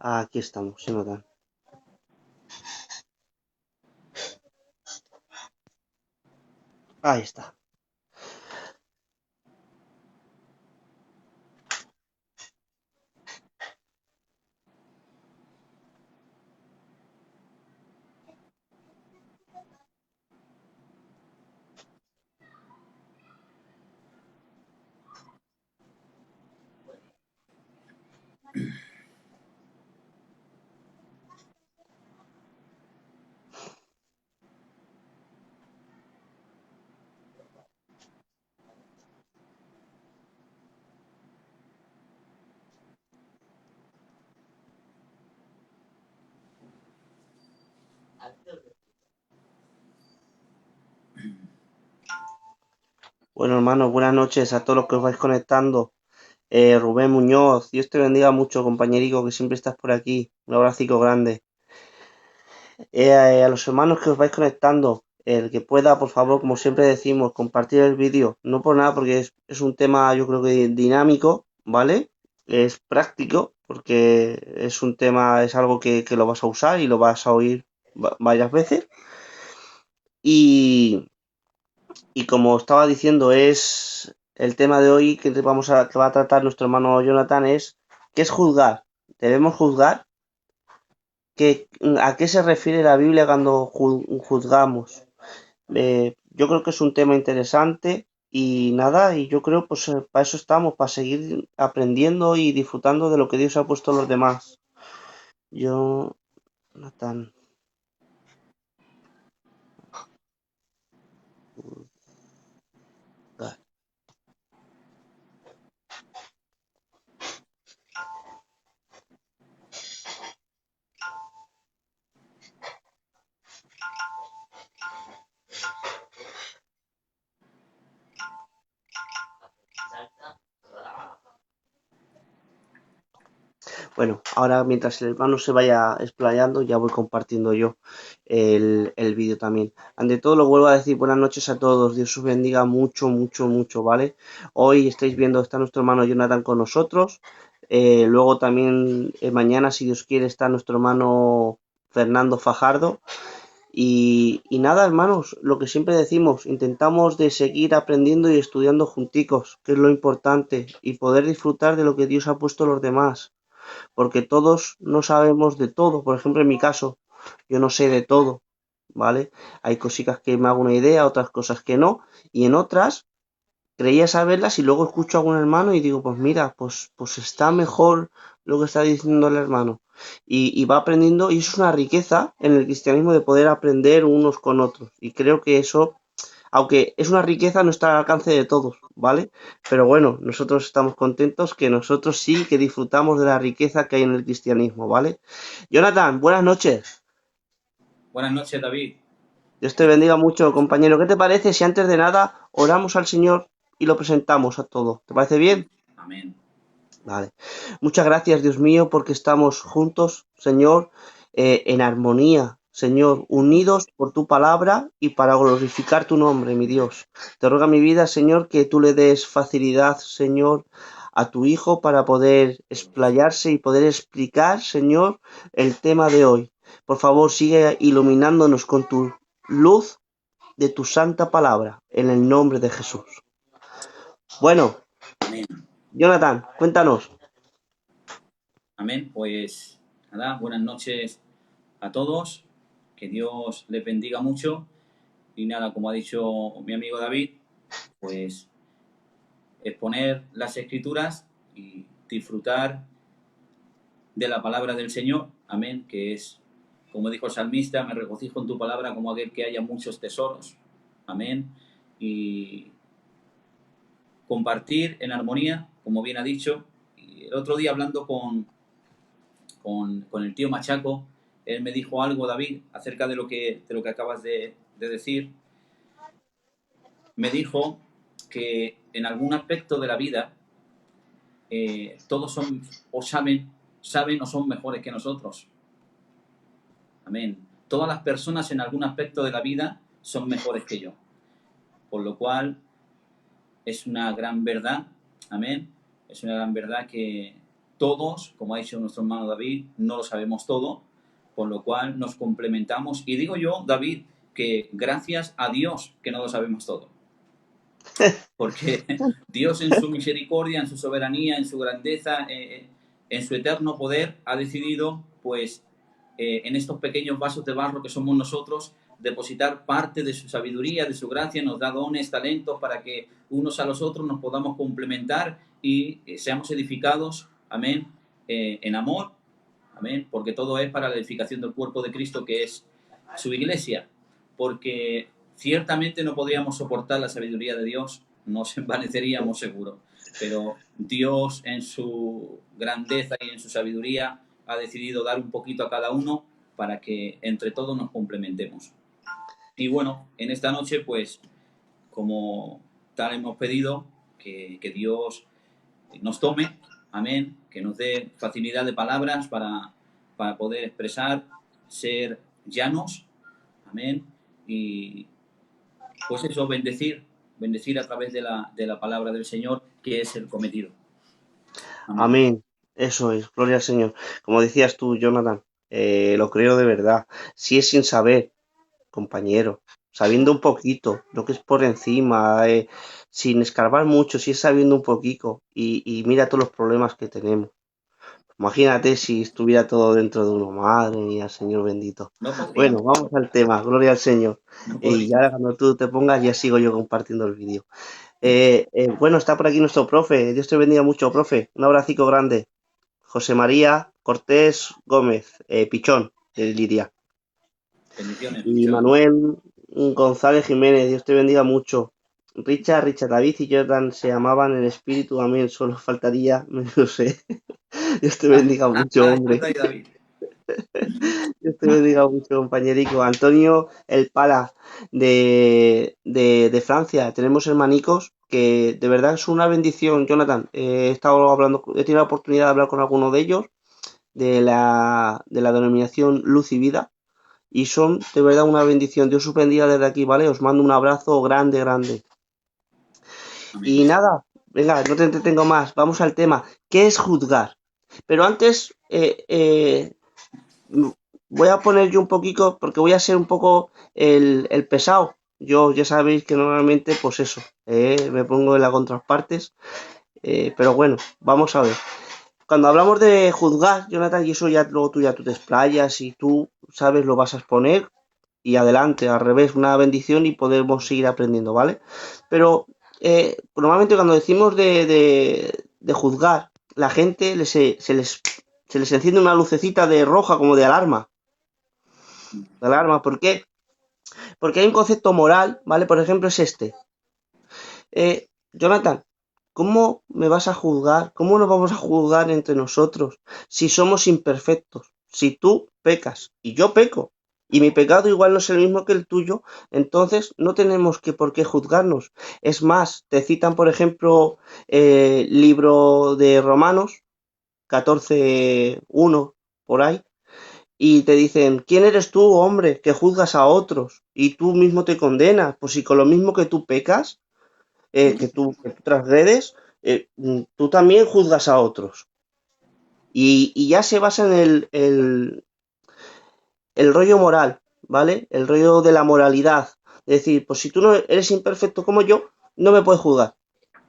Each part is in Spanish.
Aquí estamos, Jonathan. Ahí está. Bueno, hermanos, buenas noches a todos los que os vais conectando. Rubén Muñoz, Dios te bendiga mucho, compañerico, que siempre estás por aquí. Un abracico grande. A los hermanos que os vais conectando, el que pueda, por favor, como siempre decimos, compartir el vídeo. No por nada, porque es un tema, yo creo que dinámico, ¿vale? Es práctico, porque es un tema, es algo que lo vas a usar y lo vas a oír varias veces. Y, y como estaba diciendo, es el tema de hoy que va a tratar nuestro hermano Jonathan es ¿qué es juzgar? ¿Debemos juzgar? ¿A qué se refiere la Biblia cuando juzgamos? Yo creo que es un tema interesante y nada, y yo creo pues para eso estamos, para seguir aprendiendo y disfrutando de lo que Dios ha puesto a los demás. Yo, Jonathan. Bueno, ahora mientras el hermano se vaya explayando, ya voy compartiendo yo el vídeo también. Ante todo, lo vuelvo a decir, buenas noches a todos. Dios os bendiga mucho, mucho, mucho, ¿vale? Hoy estáis viendo, está nuestro hermano Jonathan con nosotros. Luego también mañana, si Dios quiere, está nuestro hermano Fernando Fajardo. Y nada, hermanos, lo que siempre decimos, intentamos de seguir aprendiendo y estudiando junticos, que es lo importante, y poder disfrutar de lo que Dios ha puesto a los demás porque todos no sabemos de todo. Por ejemplo, en mi caso, yo no sé de todo, ¿vale? Hay cositas que me hago una idea, otras cosas que no, y en otras creía saberlas y luego escucho a algún hermano y digo, pues mira, pues está mejor lo que está diciendo el hermano. Y va aprendiendo, y eso es una riqueza en el cristianismo de poder aprender unos con otros. Y creo que eso aunque es una riqueza, no está al alcance de todos, ¿vale? Pero bueno, nosotros estamos contentos que nosotros sí que disfrutamos de la riqueza que hay en el cristianismo, ¿vale? Jonathan, buenas noches. Buenas noches, David. Dios te bendiga mucho, compañero. ¿Qué te parece si antes de nada oramos al Señor y lo presentamos a todo? ¿Te parece bien? Amén. Vale. Muchas gracias, Dios mío, porque estamos juntos, Señor, en armonía, Señor, unidos por tu palabra y para glorificar tu nombre, mi Dios. Te ruega mi vida, Señor, que tú le des facilidad, Señor, a tu Hijo para poder explayarse y poder explicar, Señor, el tema de hoy. Por favor, sigue iluminándonos con tu luz de tu santa palabra, en el nombre de Jesús. Bueno, Amén. Jonathan, cuéntanos. Amén. Pues nada, buenas noches a todos. Que Dios les bendiga mucho. Y nada, como ha dicho mi amigo David, pues exponer las escrituras y disfrutar de la palabra del Señor. Amén. Que es, como dijo el salmista, me regocijo en tu palabra como aquel que haya muchos tesoros. Amén. Y compartir en armonía, como bien ha dicho. Y el otro día hablando con el tío Machaco, él me dijo algo, David, acerca de lo que acabas de decir. Me dijo que en algún aspecto de la vida todos son o saben o son mejores que nosotros. Amén. Todas las personas en algún aspecto de la vida son mejores que yo. Por lo cual es una gran verdad, amén, es una gran verdad que todos, como ha dicho nuestro hermano David, no lo sabemos todo, por lo cual nos complementamos. Y digo yo, David, que gracias a Dios que no lo sabemos todo. Porque Dios en su misericordia, en su soberanía, en su grandeza, en su eterno poder, ha decidido, pues, en estos pequeños vasos de barro que somos nosotros, depositar parte de su sabiduría, de su gracia, nos da dones, talentos para que unos a los otros nos podamos complementar y seamos edificados, amén, en amor, amén, porque todo es para la edificación del cuerpo de Cristo, que es su iglesia, porque ciertamente no podríamos soportar la sabiduría de Dios, nos envaneceríamos seguro, pero Dios en su grandeza y en su sabiduría ha decidido dar un poquito a cada uno para que entre todos nos complementemos. Y bueno, en esta noche, pues, como tal hemos pedido, que Dios nos tome, amén, que nos dé facilidad de palabras para poder expresar, ser llanos, amén, y pues eso, bendecir a través de la palabra del Señor, que es el cometido. Amén. Amén. Eso es, gloria al Señor. Como decías tú, Jonathan, lo creo de verdad. Si es sin saber, compañero, sabiendo un poquito, lo que es por encima, sin escarbar mucho, si es sabiendo un poquito, y mira todos los problemas que tenemos. Imagínate si estuviera todo dentro de uno, madre mía, Señor bendito. No Bueno, podríamos, vamos al tema, gloria al Señor. no Y podríamos. ya cuando tú te pongas, ya sigo yo compartiendo el vídeo. Bueno, está por aquí nuestro profe. Dios te bendiga mucho, profe. Un abracico grande. José María Cortés Gómez, Pichón, de Liria. Bendiciones, Y Pichón. Manuel González Jiménez, Dios te bendiga mucho. Richard David y Jordan se amaban en espíritu, amén. Solo faltaría, no sé. Dios te bendiga mucho, hombre. Anda y David. Dios te bendiga mucho, compañerico. Antonio El Pala, de Francia. Tenemos hermanicos que de verdad es una bendición, Jonathan. He estado hablando, he tenido la oportunidad de hablar con alguno de ellos de la denominación Luz y Vida. Y son de verdad una bendición. Dios os bendiga desde aquí, ¿vale? Os mando un abrazo grande, grande. Amén. Y nada, venga, no te entretengo más. Vamos al tema. ¿Qué es juzgar? Pero antes, voy a poner yo un poquito, porque voy a ser un poco el pesado. Yo ya sabéis que normalmente, pues eso, me pongo en las contrapartes. Pero bueno, vamos a ver. Cuando hablamos de juzgar, Jonathan, y eso ya luego tú te explayas y tú sabes, lo vas a exponer y adelante, al revés, una bendición y podemos seguir aprendiendo, ¿vale? Pero normalmente cuando decimos de juzgar, la gente se les enciende una lucecita de roja como de alarma. De alarma, ¿por qué? Porque hay un concepto moral, ¿vale? Por ejemplo, es este. Jonathan, ¿cómo me vas a juzgar? ¿Cómo nos vamos a juzgar entre nosotros si somos imperfectos? Si tú pecas y yo peco y mi pecado igual no es el mismo que el tuyo, entonces no tenemos que por qué juzgarnos. Es más, te citan, por ejemplo, libro de Romanos 14:1 por ahí, y te dicen, ¿quién eres tú, hombre, que juzgas a otros y tú mismo te condenas? Pues si con lo mismo que tú pecas, que tú transgredes, tú también juzgas a otros. Y ya se basa en el rollo moral, ¿vale? El rollo de la moralidad. Es decir, pues si tú no eres imperfecto como yo, no me puedes juzgar.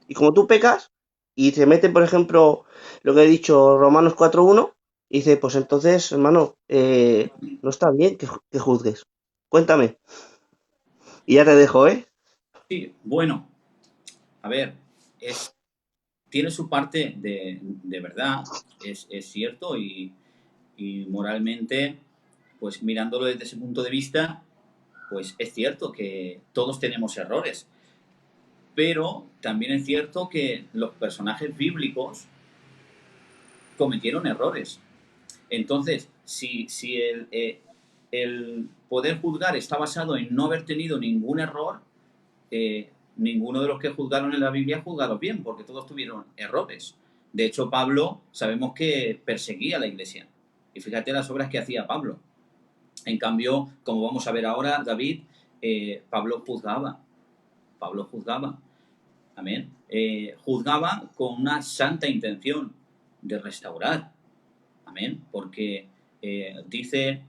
Y como tú pecas, y te mete, por ejemplo, lo que he dicho, Romanos 4:1, y dice, pues entonces, hermano, no está bien que juzgues. Cuéntame. Y ya te dejo, ¿eh? Sí, bueno, a ver, tiene su parte de verdad, es cierto, y moralmente, pues mirándolo desde ese punto de vista, pues es cierto que todos tenemos errores, pero también es cierto que los personajes bíblicos cometieron errores. Entonces, si el poder juzgar está basado en no haber tenido ningún error, ninguno de los que juzgaron en la Biblia juzgaron bien, porque todos tuvieron errores. De hecho, Pablo sabemos que perseguía a la iglesia. Y fíjate las obras que hacía Pablo. En cambio, como vamos a ver ahora, David, Pablo juzgaba. Pablo juzgaba. Amén. Juzgaba con una santa intención. de restaurar. Amén. Porque dice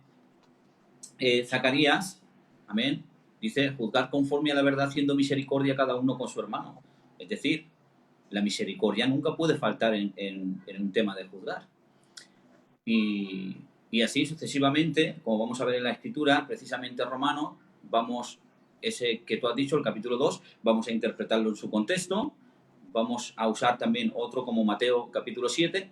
Zacarías, amén, dice, juzgar conforme a la verdad, haciendo misericordia cada uno con su hermano. Es decir, la misericordia nunca puede faltar en un tema de juzgar. Y así sucesivamente, como vamos a ver en la Escritura, precisamente Romano, vamos, ese que tú has dicho, el capítulo 2, vamos a interpretarlo en su contexto, vamos a usar también otro como Mateo capítulo 7,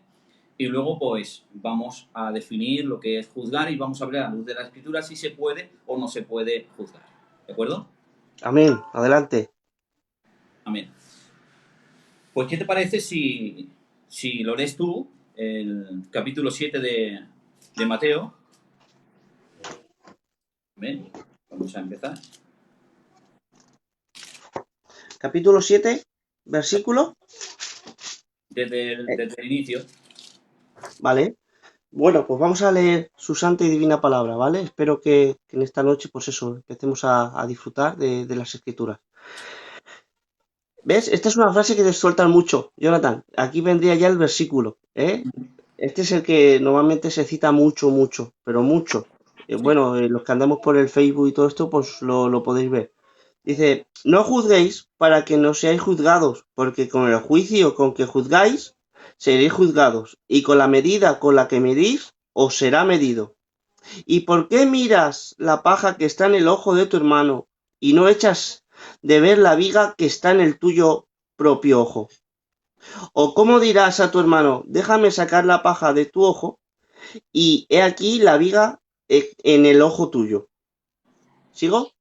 y luego pues vamos a definir lo que es juzgar y vamos a ver a la luz de la Escritura si se puede o no se puede juzgar. ¿De acuerdo? Amén. Adelante. Amén. Pues, ¿qué te parece si lo lees tú, el capítulo 7 de Mateo? Amén. Vamos a empezar. Capítulo 7, versículo. Desde el inicio. Vale. Bueno, pues vamos a leer su santa y divina palabra, ¿vale? Espero que en esta noche, pues eso, empecemos a disfrutar de las escrituras. ¿Ves? Esta es una frase que te sueltan mucho, Jonathan. Aquí vendría ya el versículo, ¿eh? Este es el que normalmente se cita mucho, mucho, pero mucho. Bueno, los que andamos por el Facebook y todo esto, pues lo podéis ver. Dice, no juzguéis para que no seáis juzgados, porque con el juicio con que juzgáis, seréis juzgados, y con la medida con la que medís, os será medido. ¿Y por qué miras la paja que está en el ojo de tu hermano, y no echas de ver la viga que está en el tuyo propio ojo? ¿O cómo dirás a tu hermano, déjame sacar la paja de tu ojo, y he aquí la viga en el ojo tuyo? ¿Sigo?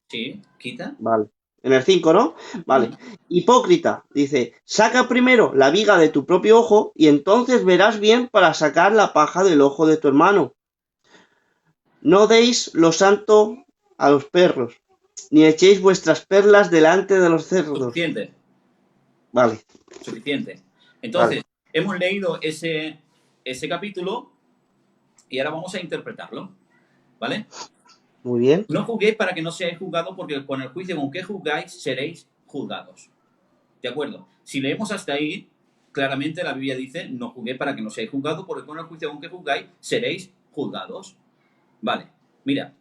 Sí, quita. Vale. En el 5, ¿no? Vale. Hipócrita, dice, saca primero la viga de tu propio ojo y entonces verás bien para sacar la paja del ojo de tu hermano. No deis lo santo a los perros, ni echéis vuestras perlas delante de los cerdos. Suficiente. Vale, Suficiente. vale. Entonces, hemos leído ese capítulo y ahora vamos a interpretarlo. ¿Vale? Muy bien. No juzguéis para que no seáis juzgados, porque con el juicio con que juzgáis seréis juzgados. ¿De acuerdo? Si leemos hasta ahí, claramente la Biblia dice, no juzguéis para que no seáis juzgados, porque con el juicio con que juzgáis seréis juzgados. Vale, mira,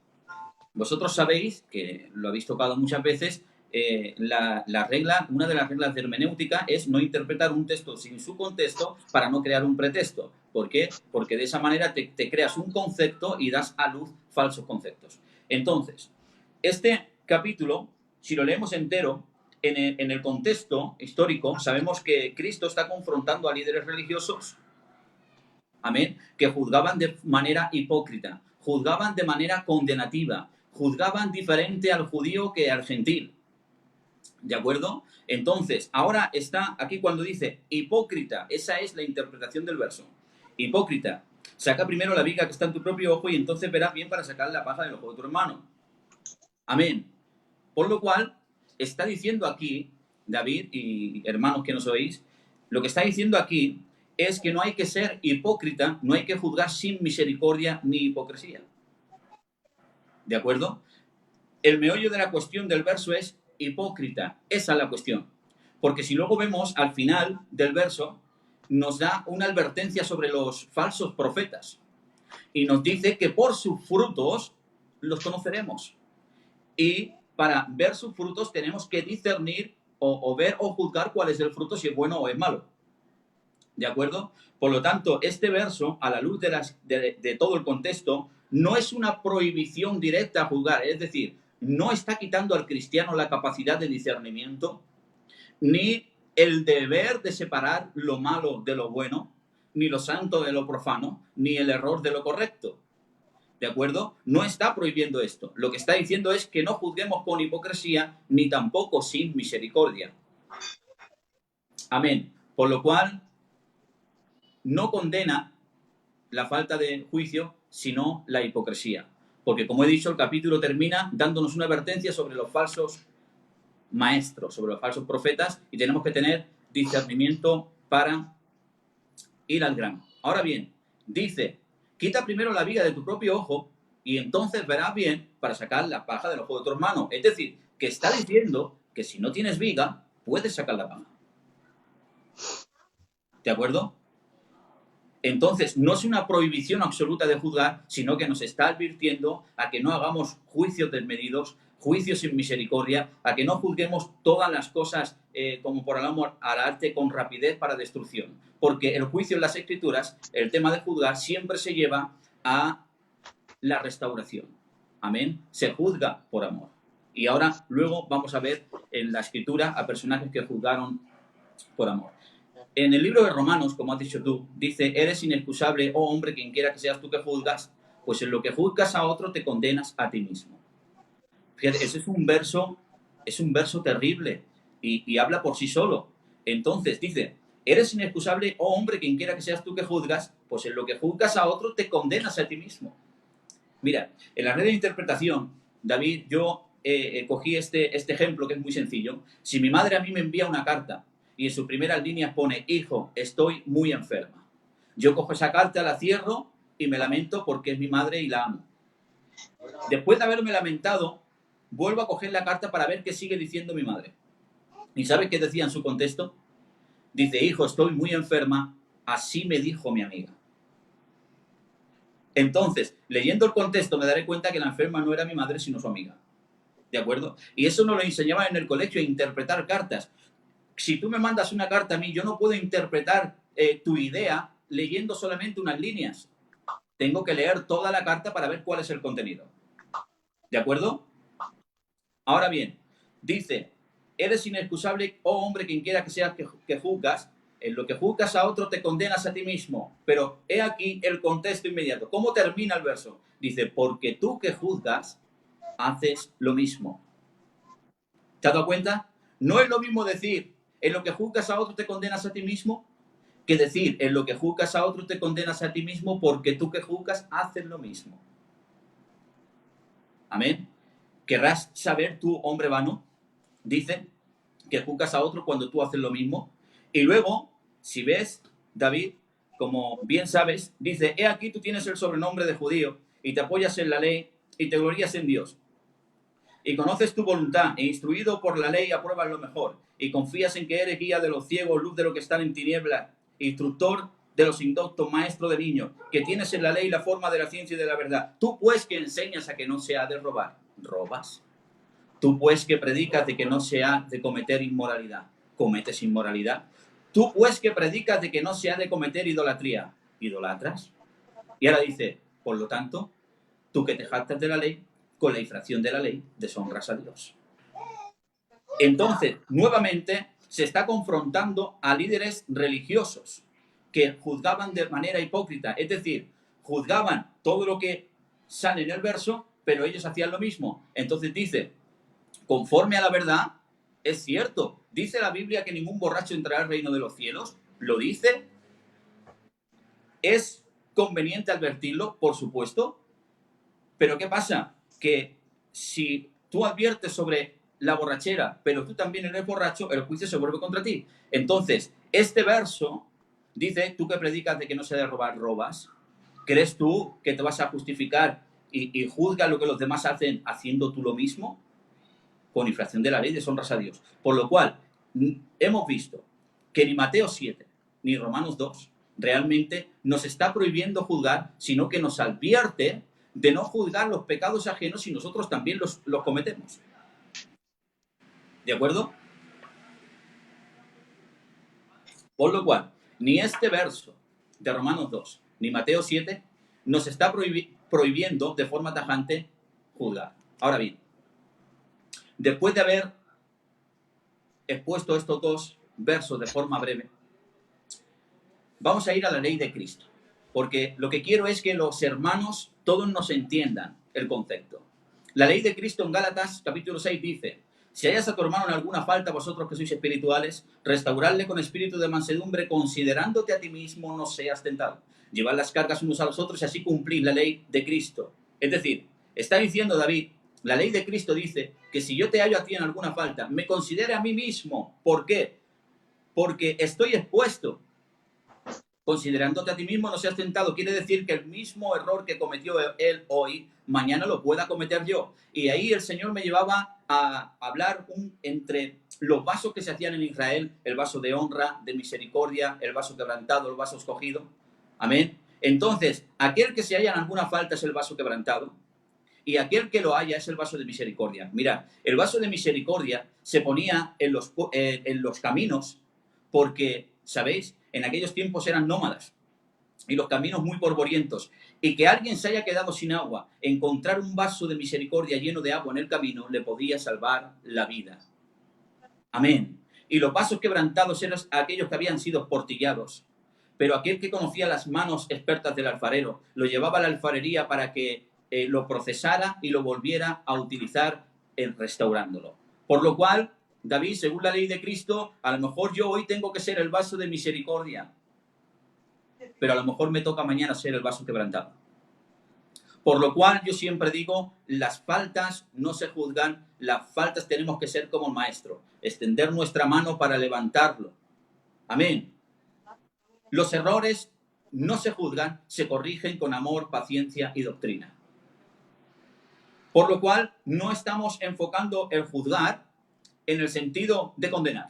vosotros sabéis, que lo habéis tocado muchas veces, la regla, una de las reglas de hermenéutica es no interpretar un texto sin su contexto para no crear un pretexto. ¿Por qué? Porque de esa manera te creas un concepto y das a luz falsos conceptos. Entonces, este capítulo, si lo leemos entero, en el contexto histórico, sabemos que Cristo está confrontando a líderes religiosos, amén, que juzgaban de manera hipócrita, juzgaban de manera condenativa, juzgaban diferente al judío que al gentil. ¿De acuerdo? Entonces, ahora está aquí cuando dice hipócrita, esa es la interpretación del verso. Hipócrita, saca primero la viga que está en tu propio ojo y entonces verás bien para sacar la paja del ojo de tu hermano. Amén. Por lo cual, está diciendo aquí, David y hermanos que nos oís, lo que está diciendo aquí es que no hay que ser hipócrita, no hay que juzgar sin misericordia ni hipocresía. ¿De acuerdo? El meollo de la cuestión del verso es hipócrita. Esa es la cuestión. Porque si luego vemos al final del verso, nos da una advertencia sobre los falsos profetas. Y nos dice que por sus frutos los conoceremos. Y para ver sus frutos tenemos que discernir o ver o juzgar cuál es el fruto, si es bueno o es malo. ¿De acuerdo? Por lo tanto, este verso, a la luz de todo el contexto, no es una prohibición directa a juzgar. Es decir, no está quitando al cristiano la capacidad de discernimiento, ni el deber de separar lo malo de lo bueno, ni lo santo de lo profano, ni el error de lo correcto. ¿De acuerdo? No está prohibiendo esto. Lo que está diciendo es que no juzguemos con hipocresía, ni tampoco sin misericordia. Amén. Por lo cual, no condena la falta de juicio, sino la hipocresía. Porque, como he dicho, el capítulo termina dándonos una advertencia sobre los falsos maestros, sobre los falsos profetas, y tenemos que tener discernimiento para ir al grano. Ahora bien, dice, quita primero la viga de tu propio ojo y entonces verás bien para sacar la paja del ojo de tu hermano. Es decir, que está diciendo que si no tienes viga, puedes sacar la paja. ¿De acuerdo? Entonces, no es una prohibición absoluta de juzgar, sino que nos está advirtiendo a que no hagamos juicios desmedidos, juicios sin misericordia, a que no juzguemos todas las cosas como por el amor al arte con rapidez para destrucción. Porque el juicio en las Escrituras, el tema de juzgar, siempre se lleva a la restauración. Amén. Se juzga por amor. Y ahora, luego vamos a ver en la Escritura a personajes que juzgaron por amor. En el libro de Romanos, como has dicho tú, dice, eres inexcusable, oh hombre, quien quiera que seas tú que juzgas, pues en lo que juzgas a otro te condenas a ti mismo. Fíjate, ese es un verso terrible y habla por sí solo. Entonces dice, eres inexcusable, oh hombre, quien quiera que seas tú que juzgas, pues en lo que juzgas a otro te condenas a ti mismo. Mira, en la red de interpretación, David, yo cogí este ejemplo que es muy sencillo. Si mi madre a mí me envía una carta y en sus primeras líneas pone, hijo, estoy muy enferma. Yo cojo esa carta, la cierro y me lamento porque es mi madre y la amo. Después de haberme lamentado, vuelvo a coger la carta para ver qué sigue diciendo mi madre. ¿Y sabes qué decía en su contexto? Dice, hijo, estoy muy enferma, así me dijo mi amiga. Entonces, leyendo el contexto me daré cuenta que la enferma no era mi madre, sino su amiga. ¿De acuerdo? Y eso nos lo enseñaban en el colegio, a interpretar cartas. Si tú me mandas una carta a mí, yo no puedo interpretar tu idea leyendo solamente unas líneas. Tengo que leer toda la carta para ver cuál es el contenido. ¿De acuerdo? Ahora bien, dice, eres inexcusable, oh hombre, quien quiera que seas que juzgas, en lo que juzgas a otro te condenas a ti mismo. Pero he aquí el contexto inmediato. ¿Cómo termina el verso? Dice, porque tú que juzgas, haces lo mismo. ¿Te has dado cuenta? No es lo mismo decir, en lo que juzgas a otro te condenas a ti mismo, que decir, en lo que juzgas a otro te condenas a ti mismo porque tú que juzgas haces lo mismo. Amén. ¿Querrás saber tú, hombre vano? Dice que juzgas a otro cuando tú haces lo mismo. Y luego, si ves, David, como bien sabes, dice, he aquí tú tienes el sobrenombre de judío y te apoyas en la ley y te glorías en Dios. Y conoces tu voluntad e instruido por la ley apruebas lo mejor y confías en que eres guía de los ciegos, luz de los que están en tinieblas, instructor de los indoctos, maestro de niños, que tienes en la ley la forma de la ciencia y de la verdad. Tú pues que enseñas a que no se ha de robar, robas. Tú pues que predicas de que no se ha de cometer inmoralidad, cometes inmoralidad. Tú pues que predicas de que no se ha de cometer idolatría, idolatras. Y ahora dice, por lo tanto, tú que te jactas de la ley, con la infracción de la ley, deshonras a Dios. Entonces, nuevamente, se está confrontando a líderes religiosos que juzgaban de manera hipócrita, es decir, juzgaban todo lo que sale en el verso, pero ellos hacían lo mismo. Entonces dice, conforme a la verdad, es cierto. ¿Dice la Biblia que ningún borracho entrará al reino de los cielos? ¿Lo dice? ¿Es conveniente advertirlo? Por supuesto. Pero ¿qué pasa? Que si tú adviertes sobre la borrachera, pero tú también eres borracho, el juicio se vuelve contra ti. Entonces, este verso dice, tú que predicas de que no se debe robar, robas. ¿Crees tú que te vas a justificar y juzgas lo que los demás hacen haciendo tú lo mismo? Con infracción de la ley, deshonras a Dios. Por lo cual, hemos visto que ni Mateo 7 ni Romanos 2 realmente nos está prohibiendo juzgar, sino que nos advierte de no juzgar los pecados ajenos si nosotros también los cometemos. ¿De acuerdo? Por lo cual, ni este verso de Romanos 2 ni Mateo 7 nos está prohibiendo de forma tajante juzgar. Ahora bien, después de haber expuesto estos dos versos de forma breve, vamos a ir a la ley de Cristo, porque lo que quiero es que los hermanos todos nos entiendan el concepto. La ley de Cristo en Gálatas capítulo 6 dice, si hayas a tu hermano en alguna falta, vosotros que sois espirituales, restaurarle con espíritu de mansedumbre, considerándote a ti mismo, no seas tentado. Llevad las cargas unos a los otros y así cumplid la ley de Cristo. Es decir, está diciendo David, la ley de Cristo dice que si yo te hallo a ti en alguna falta, me considere a mí mismo. ¿Por qué? Porque estoy expuesto. Considerándote a ti mismo, no seas tentado. Quiere decir que el mismo error que cometió él hoy, mañana lo pueda cometer yo. Y ahí el Señor me llevaba a hablar entre los vasos que se hacían en Israel, el vaso de honra, de misericordia, el vaso quebrantado, el vaso escogido. Amén. Entonces, aquel que se halla en alguna falta es el vaso quebrantado, y aquel que lo haya es el vaso de misericordia. Mira, el vaso de misericordia se ponía en los caminos porque, ¿sabéis? En aquellos tiempos eran nómadas y los caminos muy polvorientos. Y que alguien se haya quedado sin agua, encontrar un vaso de misericordia lleno de agua en el camino le podía salvar la vida. Amén. Y los vasos quebrantados eran aquellos que habían sido portillados. Pero aquel que conocía las manos expertas del alfarero lo llevaba a la alfarería para que lo procesara y lo volviera a utilizar restaurándolo. Por lo cual, David, según la ley de Cristo, a lo mejor yo hoy tengo que ser el vaso de misericordia, pero a lo mejor me toca mañana ser el vaso quebrantado. Por lo cual yo siempre digo, las faltas no se juzgan, las faltas tenemos que ser como el maestro, extender nuestra mano para levantarlo. Amén. Los errores no se juzgan, se corrigen con amor, paciencia y doctrina. Por lo cual no estamos enfocando el juzgar en el sentido de condenar.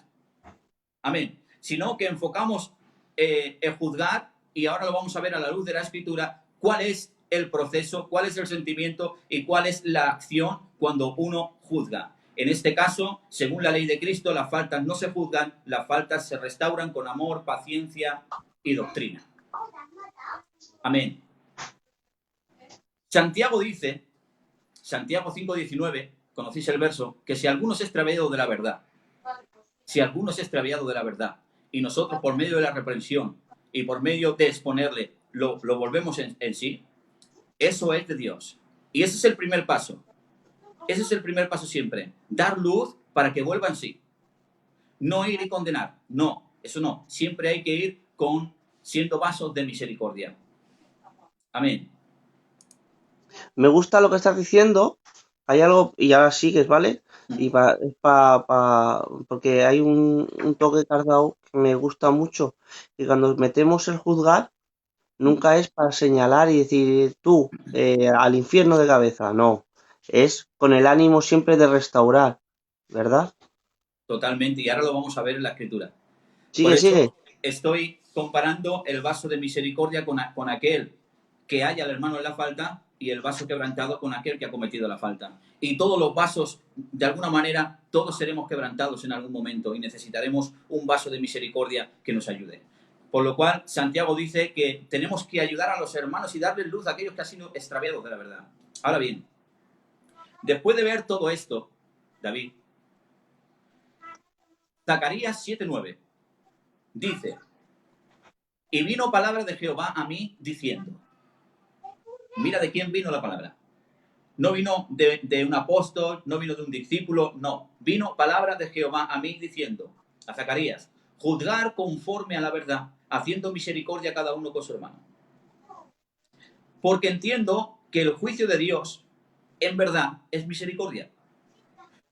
Amén. Sino que enfocamos el juzgar, y ahora lo vamos a ver a la luz de la Escritura, cuál es el proceso, cuál es el sentimiento y cuál es la acción cuando uno juzga. En este caso, según la ley de Cristo, las faltas no se juzgan, las faltas se restauran con amor, paciencia y doctrina. Amén. Santiago dice, Santiago 5:19, conocéis el verso, que si alguno se ha extraviado de la verdad, si alguno se ha extraviado de la verdad, y nosotros por medio de la reprensión y por medio de exponerle lo volvemos en sí, eso es de Dios. Y ese es el primer paso. Ese es el primer paso siempre. Dar luz para que vuelva en sí. No ir y condenar. No, eso no. Siempre hay que ir siendo vasos de misericordia. Amén. Me gusta lo que estás diciendo. Hay algo, y ahora sigues, ¿vale? Y porque hay un toque que has dado que me gusta mucho. Y cuando metemos el juzgar, nunca es para señalar y decir tú al infierno de cabeza. No. Es con el ánimo siempre de restaurar, ¿verdad? Totalmente. Y ahora lo vamos a ver en la Escritura. Por Sigue, sigue. eso estoy comparando el vaso de misericordia con aquel que haya al hermano en la falta y el vaso quebrantado con aquel que ha cometido la falta. Y todos los vasos, de alguna manera, todos seremos quebrantados en algún momento y necesitaremos un vaso de misericordia que nos ayude. Por lo cual, Santiago dice que tenemos que ayudar a los hermanos y darles luz a aquellos que han sido extraviados de la verdad. Ahora bien, después de ver todo esto, David, Zacarías 7:9 dice, y vino palabra de Jehová a mí diciendo, mira de quién vino la palabra. No vino de un apóstol, no vino de un discípulo, no. Vino palabra de Jehová a mí diciendo, a Zacarías, juzgar conforme a la verdad, haciendo misericordia a cada uno con su hermano. Porque entiendo que el juicio de Dios, en verdad, es misericordia.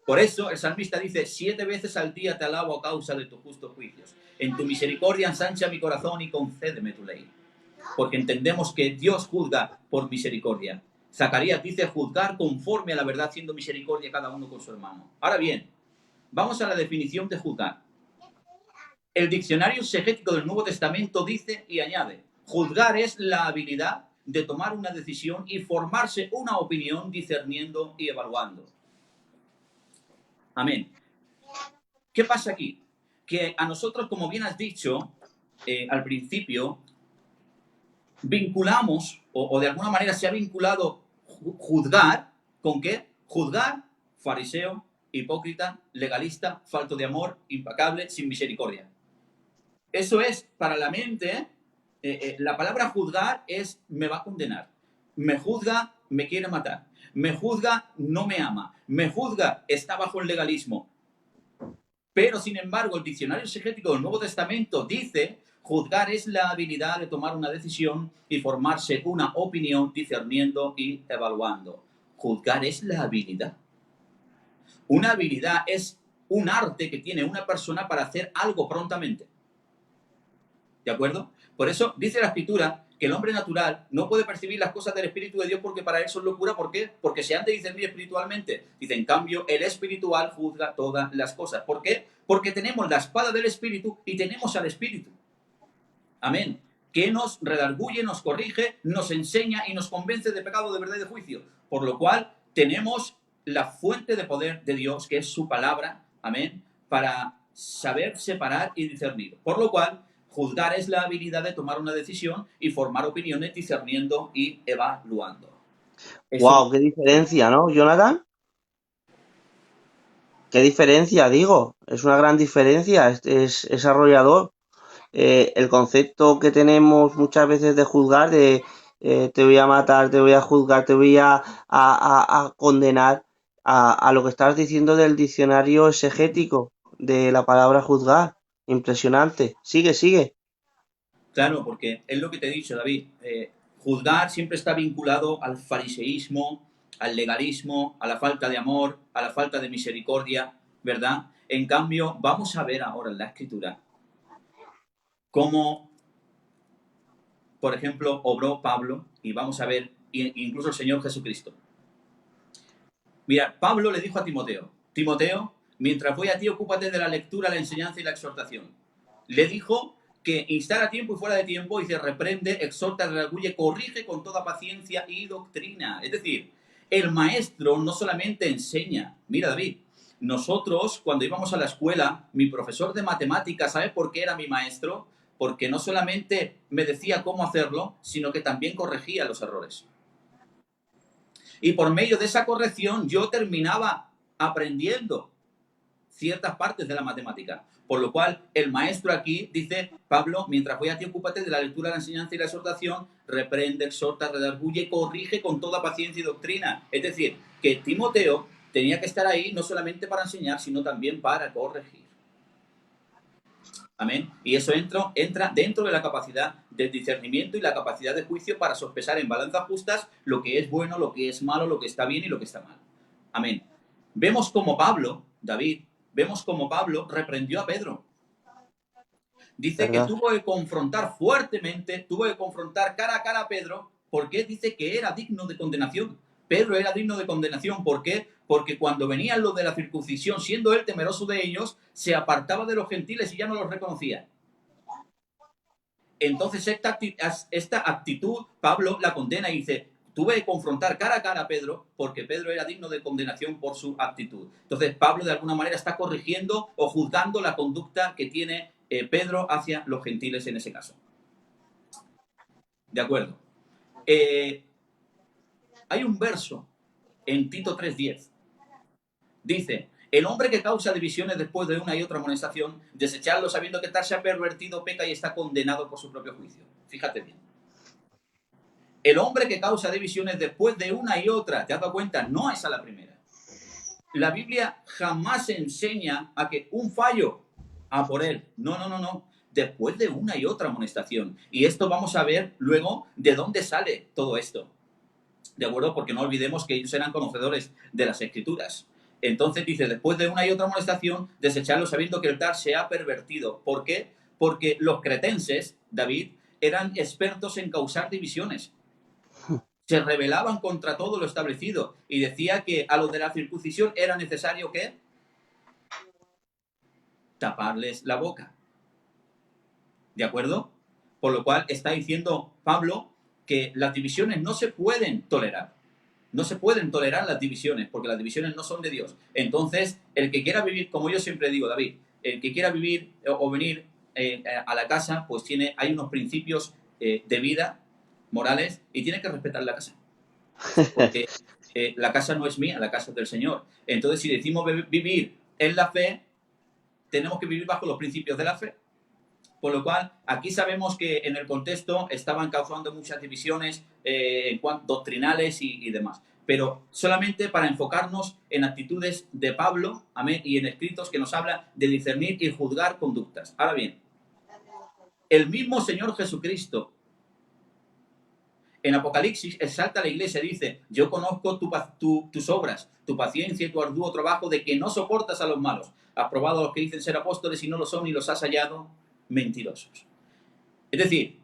Por eso el salmista dice, 7 veces al día te alabo a causa de tus justos juicios. En tu misericordia ensancha mi corazón y concédeme tu ley. Porque entendemos que Dios juzga por misericordia. Zacarías dice juzgar conforme a la verdad, haciendo misericordia cada uno con su hermano. Ahora bien, vamos a la definición de juzgar. El diccionario exegético del Nuevo Testamento dice y añade, juzgar es la habilidad de tomar una decisión y formarse una opinión discerniendo y evaluando. Amén. ¿Qué pasa aquí? Que a nosotros, como bien has dicho al principio, vinculamos, o de alguna manera se ha vinculado juzgar, ¿con qué? Juzgar, fariseo, hipócrita, legalista, falto de amor, impecable, sin misericordia. Eso es, para la mente, la palabra juzgar es me va a condenar. Me juzga, me quiere matar. Me juzga, no me ama. Me juzga, está bajo el legalismo. Pero, sin embargo, el diccionario exegético del Nuevo Testamento dice, juzgar es la habilidad de tomar una decisión y formarse una opinión discerniendo y evaluando. Juzgar es la habilidad. Una habilidad es un arte que tiene una persona para hacer algo prontamente. ¿De acuerdo? Por eso dice la Escritura que el hombre natural no puede percibir las cosas del Espíritu de Dios porque para él son locura. ¿Por qué? Porque se han de discernir espiritualmente. Dice, en cambio, el espiritual juzga todas las cosas. ¿Por qué? Porque tenemos la espada del Espíritu y tenemos al Espíritu. Amén. que nos redarguye, nos corrige, nos enseña y nos convence de pecado, de verdad y de juicio. Por lo cual tenemos la fuente de poder de Dios, que es su palabra, amén, para saber separar y discernir. Por lo cual, juzgar es la habilidad de tomar una decisión y formar opiniones discerniendo y evaluando. Eso es. Wow, qué diferencia, ¿no, Jonathan? Qué diferencia, digo. Es una gran diferencia. Es arrollador. El concepto que tenemos muchas veces de juzgar, de te voy a matar, te voy a juzgar, te voy a condenar, a lo que estás diciendo del diccionario exegético de la palabra juzgar. Impresionante. Sigue, sigue. Claro, porque es lo que te he dicho, David. Juzgar siempre está vinculado al fariseísmo, al legalismo, a la falta de amor, a la falta de misericordia, ¿verdad? En cambio, vamos a ver ahora en la Escritura cómo, por ejemplo, obró Pablo, y vamos a ver incluso el Señor Jesucristo. Mira, Pablo le dijo a Timoteo, Timoteo, mientras voy a ti, ocúpate de la lectura, la enseñanza y la exhortación. Le dijo que instar a tiempo y fuera de tiempo, y se reprende, exhorta, redarguye, corrige con toda paciencia y doctrina. Es decir, el maestro no solamente enseña. Mira, David, nosotros cuando íbamos a la escuela, mi profesor de matemáticas, ¿sabes por qué era mi maestro? Porque no solamente me decía cómo hacerlo, sino que también corregía los errores. Y por medio de esa corrección yo terminaba aprendiendo ciertas partes de la matemática. Por lo cual, el maestro aquí dice, Pablo, mientras voy a ti, ocúpate de la lectura, la enseñanza y la exhortación, reprende, exhorta, redarguye, corrige con toda paciencia y doctrina. Es decir, que Timoteo tenía que estar ahí no solamente para enseñar, sino también para corregir. Amén. Y eso entra dentro de la capacidad de discernimiento y la capacidad de juicio para sospesar en balanzas justas lo que es bueno, lo que es malo, lo que está bien y lo que está mal. Amén. Vemos como Pablo, David, vemos como Pablo reprendió a Pedro. Dice que ¿Verdad? tuvo que confrontar fuertemente, tuvo que confrontar cara a cara a Pedro, porque dice que era digno de condenación. Pedro era digno de condenación. ¿Por qué? Porque cuando venían los de la circuncisión, siendo él temeroso de ellos, se apartaba de los gentiles y ya no los reconocía. Entonces esta actitud Pablo la condena y dice, tuve que confrontar cara a cara a Pedro porque Pedro era digno de condenación por su actitud. Entonces Pablo de alguna manera está corrigiendo o juzgando la conducta que tiene Pedro hacia los gentiles en ese caso. ¿De acuerdo? Hay un verso en Tito 3:10. Dice, el hombre que causa divisiones después de una y otra amonestación, desecharlo sabiendo que tal se ha pervertido, peca y está condenado por su propio juicio. Fíjate bien. El hombre que causa divisiones después de una y otra, ¿te has dado cuenta? No es a la primera. La Biblia jamás enseña a que un fallo, a por él. No, no, no, no. Después de una y otra amonestación. Y esto vamos a ver luego de dónde sale todo esto. ¿De acuerdo? Porque no olvidemos que ellos eran conocedores de las Escrituras. Entonces dice, después de una y otra amonestación, desecharlo sabiendo que el tal se ha pervertido. ¿Por qué? Porque los cretenses, David, eran expertos en causar divisiones. Se rebelaban contra todo lo establecido y decía que a los de la circuncisión era necesario que taparles la boca. ¿De acuerdo? Por lo cual está diciendo Pablo que las divisiones no se pueden tolerar. No se pueden tolerar las divisiones porque las divisiones no son de Dios. Entonces, el que quiera vivir, como yo siempre digo, David, el que quiera vivir o venir a la casa, pues hay unos principios de vida morales y tiene que respetar la casa. Porque la casa no es mía, la casa es del Señor. Entonces, si decimos vivir en la fe, tenemos que vivir bajo los principios de la fe. Por lo cual, aquí sabemos que en el contexto estaban causando muchas divisiones doctrinales y demás. Pero solamente para enfocarnos en actitudes de Pablo, amén, y en escritos que nos habla de discernir y juzgar conductas. Ahora bien, el mismo Señor Jesucristo en Apocalipsis exalta a la iglesia, dice, yo conozco tus obras, tu paciencia y tu arduo trabajo de que no soportas a los malos. Has probado a los que dicen ser apóstoles y no lo son y los has hallado mentirosos. Es decir,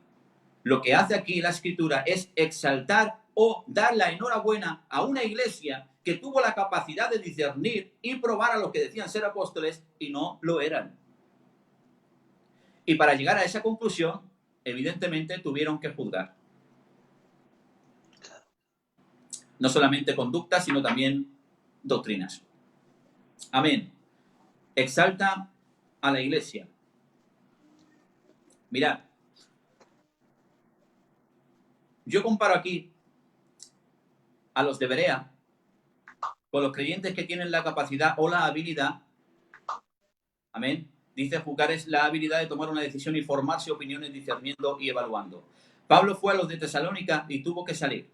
lo que hace aquí la Escritura es exaltar o dar la enhorabuena a una iglesia que tuvo la capacidad de discernir y probar a los que decían ser apóstoles y no lo eran. Y para llegar a esa conclusión, evidentemente tuvieron que juzgar. No solamente conductas, sino también doctrinas. Amén. Exalta a la iglesia. Mirad, yo comparo aquí a los de Berea con los creyentes que tienen la capacidad o la habilidad, amén, dice juzgar es la habilidad de tomar una decisión y formarse opiniones discerniendo y evaluando. Pablo fue a los de Tesalónica y tuvo que salir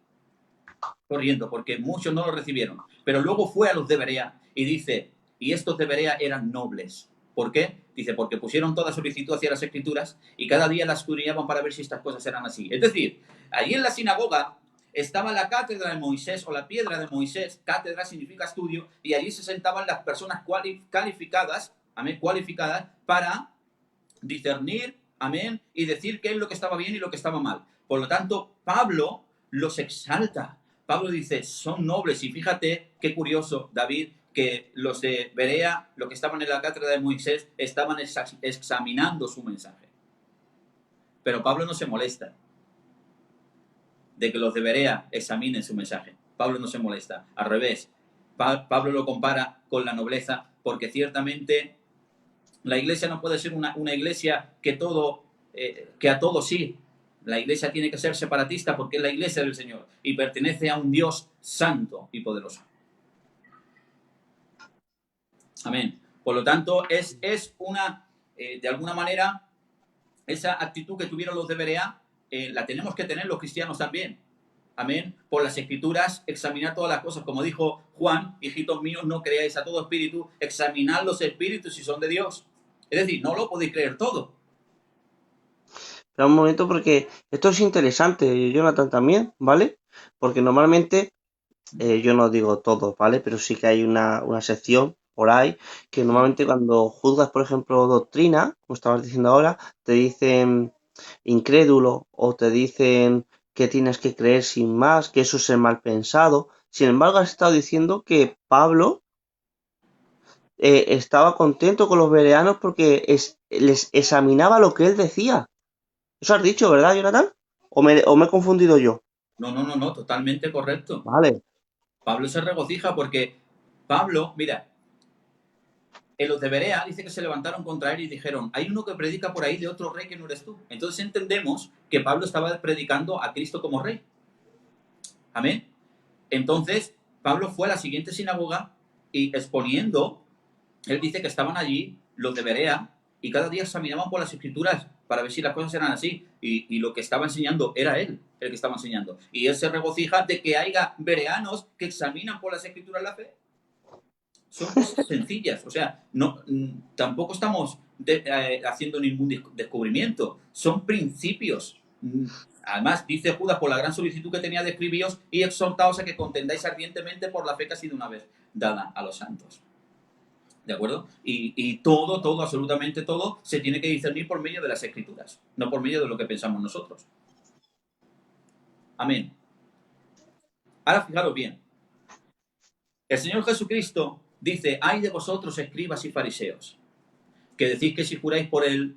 corriendo porque muchos no lo recibieron, pero luego fue a los de Berea y dice, y estos de Berea eran nobles. ¿Por qué? Dice, porque pusieron toda solicitud hacia las escrituras y cada día las escudriñaban para ver si estas cosas eran así. Es decir, allí en la sinagoga estaba la cátedra de Moisés o la piedra de Moisés, cátedra significa estudio, y allí se sentaban las personas calificadas, amén, cualificadas para discernir, amén, y decir qué es lo que estaba bien y lo que estaba mal. Por lo tanto, Pablo los exalta. Pablo dice, son nobles, y fíjate qué curioso, David, que los de Berea, los que estaban en la cátedra de Moisés, estaban examinando su mensaje. Pero Pablo no se molesta de que los de Berea examinen su mensaje. Pablo no se molesta. Al revés, Pablo lo compara con la nobleza, porque ciertamente la iglesia no puede ser una iglesia que a todo sí. La iglesia tiene que ser separatista porque es la iglesia del Señor y pertenece a un Dios santo y poderoso. Amén. Por lo tanto, es una, de alguna manera, esa actitud que tuvieron los de Berea, la tenemos que tener los cristianos también. Amén. Por las escrituras, examinar todas las cosas. Como dijo Juan, hijitos míos, no creáis a todo espíritu, examinad los espíritus si son de Dios. Es decir, no lo podéis creer todo. Espera un momento porque esto es interesante, Jonathan, también, ¿vale? Porque normalmente, yo no digo todo, ¿vale? Pero sí que hay una sección por ahí que normalmente cuando juzgas, por ejemplo, doctrina, como estabas diciendo ahora, te dicen incrédulo o te dicen que tienes que creer sin más, que eso es el mal pensado. Sin embargo, has estado diciendo que Pablo estaba contento con los bereanos porque les examinaba lo que él decía. Eso has dicho, ¿verdad, Jonathan? ¿O me he confundido yo? No, totalmente correcto. Vale. Pablo se regocija porque Pablo, mira, en los de Berea dice que se levantaron contra él y dijeron, hay uno que predica por ahí de otro rey que no eres tú. Entonces entendemos que Pablo estaba predicando a Cristo como rey. Amén. Entonces, Pablo fue a la siguiente sinagoga y exponiendo, él dice que estaban allí los de Berea y cada día examinaban por las escrituras para ver si las cosas eran así. Y lo que estaba enseñando era él, el que estaba enseñando. Y él se regocija de que haya bereanos que examinan por las escrituras la fe. Son cosas sencillas, o sea, no, tampoco estamos haciendo ningún descubrimiento, son principios. Además, dice Judas, por la gran solicitud que tenía de escribíos y exhortaos a que contendáis ardientemente por la fe que ha sido una vez dada a los santos. ¿De acuerdo? Y todo, absolutamente todo, se tiene que discernir por medio de las escrituras, no por medio de lo que pensamos nosotros. Amén. Ahora fijaros bien. El Señor Jesucristo dice, ay de vosotros, escribas y fariseos, que decís que si juráis por el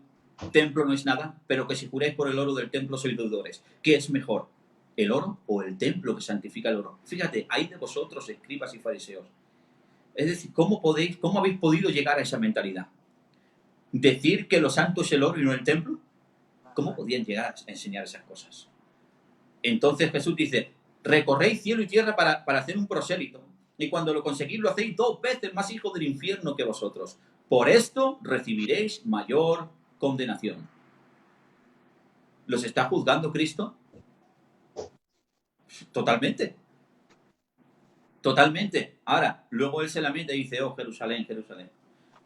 templo no es nada, pero que si juráis por el oro del templo sois deudores. ¿Qué es mejor? ¿El oro o el templo que santifica el oro? Fíjate, hay de vosotros, escribas y fariseos. Es decir, ¿cómo habéis podido llegar a esa mentalidad? ¿Decir que lo santo es el oro y no el templo? ¿Cómo podían llegar a enseñar esas cosas? Entonces Jesús dice, recorréis cielo y tierra para hacer un prosélito, y cuando lo conseguís lo hacéis 2 veces más hijos del infierno que vosotros. Por esto recibiréis mayor condenación. ¿Los está juzgando Cristo? Totalmente. Totalmente. Ahora, luego él se lamenta y dice, oh Jerusalén, Jerusalén,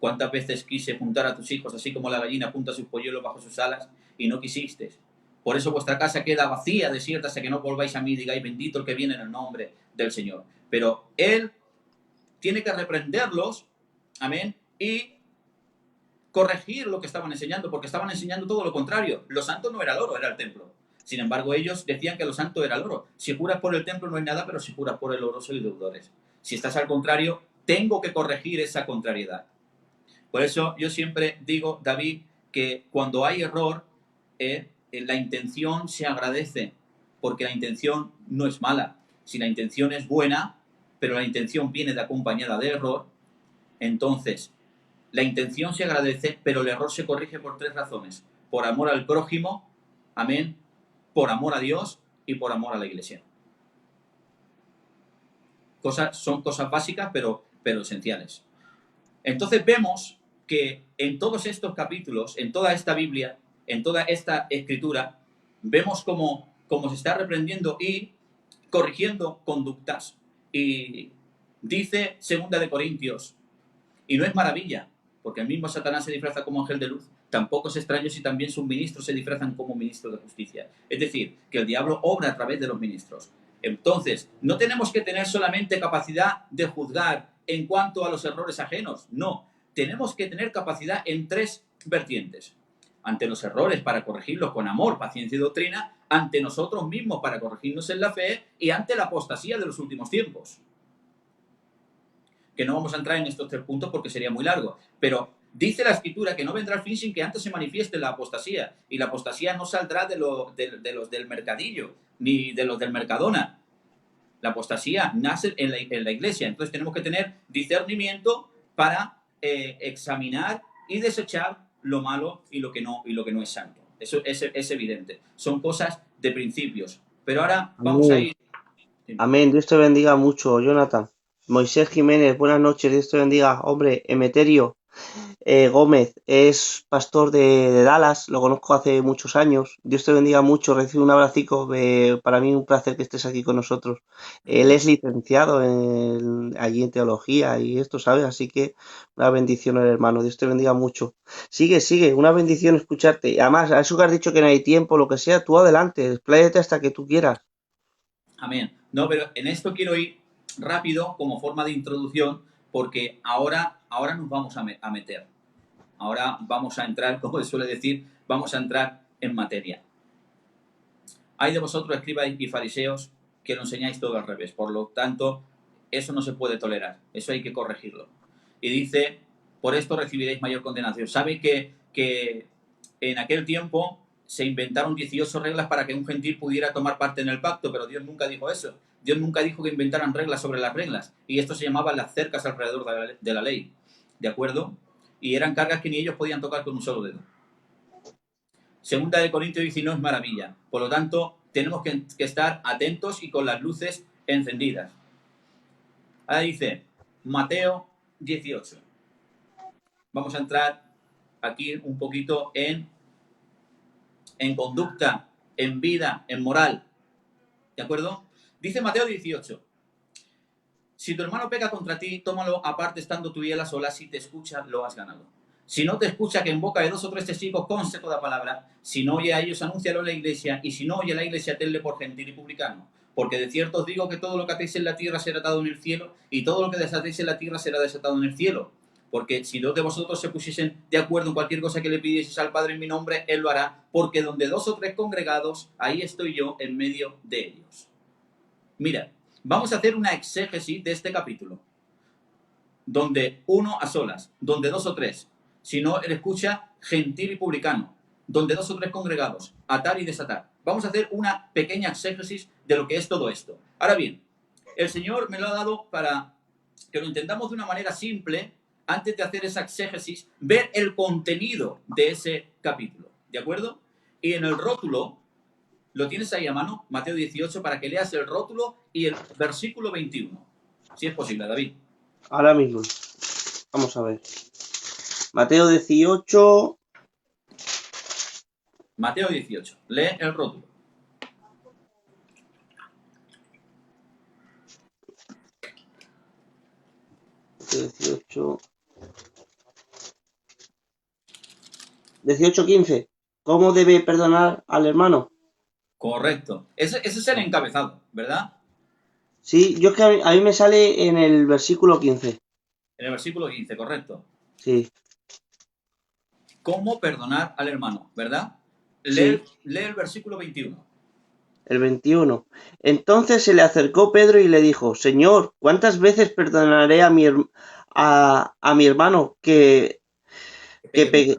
¿cuántas veces quise juntar a tus hijos así como la gallina junta sus polluelos bajo sus alas y no quisisteis? Por eso vuestra casa queda vacía, desierta, hasta que no volváis a mí y digáis, bendito el que viene en el nombre del Señor. Pero él tiene que reprenderlos, amén, y corregir lo que estaban enseñando, porque estaban enseñando todo lo contrario. Lo santo no era el oro, era el templo. Sin embargo, ellos decían que lo santo era el oro. Si juras por el templo no hay nada, pero si juras por el oro sois deudores. Si estás al contrario, tengo que corregir esa contrariedad. Por eso yo siempre digo, David, que cuando hay error, la intención se agradece, porque la intención no es mala. Si la intención es buena, pero la intención viene de acompañada de error, entonces la intención se agradece, pero el error se corrige por 3 razones. Por amor al prójimo, amén, por amor a Dios y por amor a la iglesia. Son cosas básicas, pero esenciales. Entonces vemos que en todos estos capítulos, en toda esta Biblia, en toda esta escritura, vemos cómo se está reprendiendo y corrigiendo conductas. Y dice 2 de Corintios, y no es maravilla, porque el mismo Satanás se disfraza como ángel de luz. Tampoco es extraño si también sus ministros se disfrazan como ministros de justicia. Es decir, que el diablo obra a través de los ministros. Entonces, no tenemos que tener solamente capacidad de juzgar en cuanto a los errores ajenos. No, tenemos que tener capacidad en 3 vertientes. Ante los errores para corregirlos con amor, paciencia y doctrina, ante nosotros mismos para corregirnos en la fe y ante la apostasía de los últimos tiempos. Que no vamos a entrar en estos 3 puntos porque sería muy largo, pero dice la Escritura que no vendrá el fin sin que antes se manifieste la apostasía, y la apostasía no saldrá de los del mercadillo, ni de los del Mercadona. La apostasía nace en la iglesia, entonces tenemos que tener discernimiento para examinar y desechar lo malo y lo que no es santo. Eso es evidente. Son cosas de principios. Pero ahora vamos a Amén. ir... Amén. Dios te bendiga mucho, Jonathan. Moisés Jiménez, buenas noches. Dios te bendiga. Hombre, Emeterio Gómez es pastor de Dallas, lo conozco hace muchos años. Dios te bendiga mucho, recibe un abracico. Para mí un placer que estés aquí con nosotros. Él es licenciado allí en teología y esto, ¿sabes? Así que una bendición al hermano. Dios te bendiga mucho. Sigue, sigue, una bendición escucharte. Además, a eso que has dicho que no hay tiempo, lo que sea, tú adelante, expláyate hasta que tú quieras. Amén. No, pero en esto quiero ir rápido como forma de introducción, porque ahora nos vamos a meter. Ahora vamos a entrar, como se suele decir, vamos a entrar en materia. Hay de vosotros, escribas y fariseos, que lo enseñáis todo al revés. Por lo tanto, eso no se puede tolerar. Eso hay que corregirlo. Y dice, por esto recibiréis mayor condenación. ¿Sabe que en aquel tiempo se inventaron 18 reglas para que un gentil pudiera tomar parte en el pacto? Pero Dios nunca dijo eso. Dios nunca dijo que inventaran reglas sobre las reglas. Y esto se llamaba las cercas alrededor de la ley. ¿De acuerdo? Y eran cargas que ni ellos podían tocar con un solo dedo. 2 de Corintios 19 es maravilla. Por lo tanto, tenemos que estar atentos y con las luces encendidas. Ahora dice Mateo 18. Vamos a entrar aquí un poquito en conducta, en vida, en moral. ¿De acuerdo? Dice Mateo 18. Si tu hermano peca contra ti, tómalo aparte estando tú y él a solas. Si te escucha, lo has ganado. Si no te escucha, que en boca de 2 o 3 testigos conste toda palabra. Si no oye a ellos, anúncialo en la iglesia. Y si no oye a la iglesia, tenle por gentil y publicano. Porque de cierto os digo que todo lo que atéis en la tierra será atado en el cielo, y todo lo que desatéis en la tierra será desatado en el cielo. Porque si 2 de vosotros se pusiesen de acuerdo en cualquier cosa que le pidieseis al Padre en mi nombre, Él lo hará. Porque donde 2 o 3 congregados, ahí estoy yo en medio de ellos. Mira, vamos a hacer una exégesis de este capítulo. Donde 1 a solas, donde 2 o 3. Si no, él escucha gentil y publicano. Donde 2 o 3 congregados, atar y desatar. Vamos a hacer una pequeña exégesis de lo que es todo esto. Ahora bien, el Señor me lo ha dado para que lo entendamos de una manera simple, antes de hacer esa exégesis, ver el contenido de ese capítulo. ¿De acuerdo? Y en el rótulo, lo tienes ahí a mano, Mateo 18, para que leas el rótulo y el versículo 21. Si es posible, David. Ahora mismo. Vamos a ver. Mateo 18. Mateo 18. Lee el rótulo. Mateo 18. 18:15. ¿Cómo debe perdonar al hermano? Correcto. Ese es el encabezado, ¿verdad? Sí, yo es que a mí me sale en el versículo 15. En el versículo 15, correcto. Sí. ¿Cómo perdonar al hermano, verdad? Sí. Lee el versículo 21. El 21. Entonces se le acercó Pedro y le dijo: Señor, ¿cuántas veces perdonaré a mi hermano que pegue?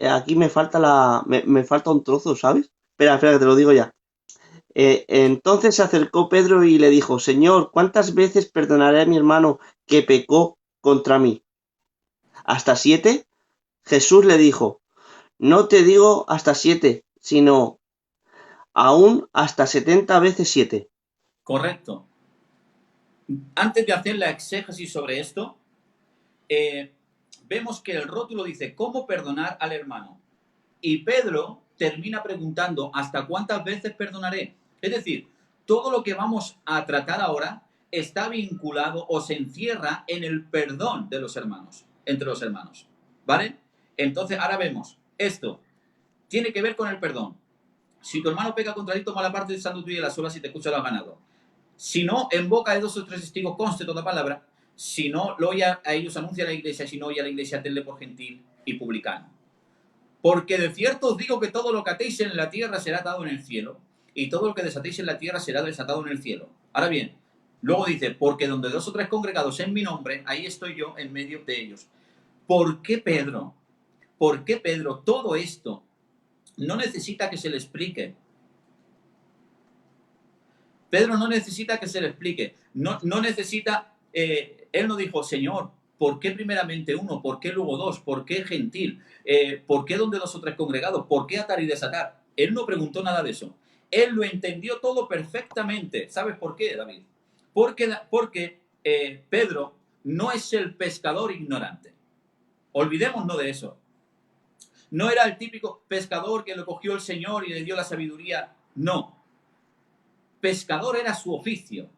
aquí me falta me falta un trozo, ¿sabes? Espera, espera, que te lo digo ya. Entonces se acercó Pedro y le dijo, Señor, ¿cuántas veces perdonaré a mi hermano que pecó contra mí? ¿Hasta 7? Jesús le dijo, no te digo hasta 7, sino aún hasta 70 veces 7. Correcto. Antes de hacer la exégesis sobre esto, vemos que el rótulo dice, ¿cómo perdonar al hermano? Y Pedro termina preguntando, ¿hasta cuántas veces perdonaré? Es decir, todo lo que vamos a tratar ahora está vinculado o se encierra en el perdón de los hermanos, entre los hermanos. ¿Vale? Entonces, ahora vemos, esto tiene que ver con el perdón. Si tu hermano peca contra ti, toma la parte de santo tuyo y la sola si te escucha lo has ganado. Si no, en boca de 2 o 3 testigos conste toda palabra. Si no, lo oye a ellos anuncia a la iglesia. Si no oye a la iglesia, tenle por gentil y publicano. Porque de cierto os digo que todo lo que atéis en la tierra será atado en el cielo, y todo lo que desatéis en la tierra será desatado en el cielo. Ahora bien, luego dice, porque donde 2 o 3 congregados en mi nombre, ahí estoy yo en medio de ellos. ¿Por qué Pedro? ¿Por qué Pedro todo esto no necesita que se le explique? Pedro no necesita que se le explique. No necesita, él no dijo, Señor, ¿por qué primeramente uno? ¿Por qué luego dos? ¿Por qué gentil? ¿Por qué donde 2 o 3 congregados? ¿Por qué atar y desatar? Él no preguntó nada de eso. Él lo entendió todo perfectamente. ¿Sabes por qué, David? Porque Pedro no es el pescador ignorante. Olvidémonos de eso. No era el típico pescador que lo cogió el Señor y le dio la sabiduría. No. Pescador era su oficio.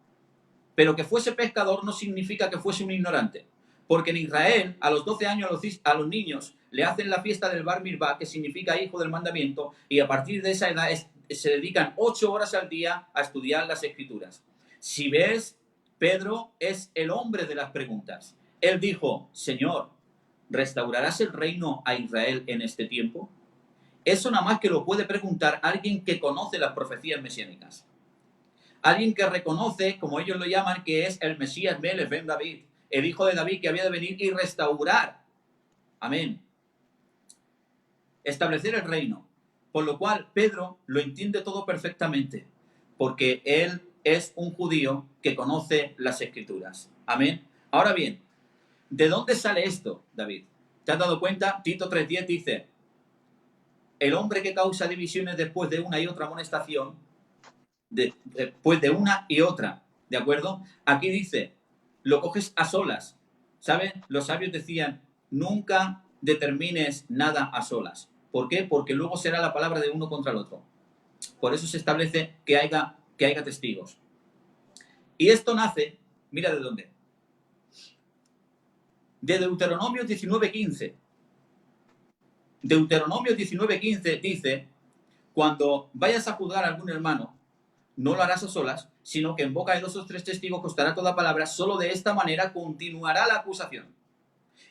Pero que fuese pescador no significa que fuese un ignorante. Porque en Israel, a los 12 años a los niños le hacen la fiesta del Bar Mitzvah, que significa hijo del mandamiento, y a partir de esa edad se dedican 8 horas al día a estudiar las escrituras. Si ves, Pedro es el hombre de las preguntas. Él dijo, Señor, ¿restaurarás el reino a Israel en este tiempo? Eso nada más que lo puede preguntar alguien que conoce las profecías mesiánicas. Alguien que reconoce, como ellos lo llaman, que es el Mesías Melech ben David, el hijo de David que había de venir y restaurar. Amén. Establecer el reino. Por lo cual Pedro lo entiende todo perfectamente, porque él es un judío que conoce las escrituras. Amén. Ahora bien, ¿de dónde sale esto, David? ¿Te has dado cuenta? Tito 3:10 dice, el hombre que causa divisiones después de una y otra amonestación, después de una y otra, ¿de acuerdo? Aquí dice, lo coges a solas, ¿sabes? Los sabios decían, nunca determines nada a solas. ¿Por qué? Porque luego será la palabra de uno contra el otro. Por eso se establece que haya testigos. Y esto nace, mira de dónde. De Deuteronomio 19:15. Deuteronomio 19:15 dice, cuando vayas a juzgar a algún hermano, no lo harás a solas, sino que en boca de 2 o 3 testigos costará toda palabra, solo de esta manera continuará la acusación.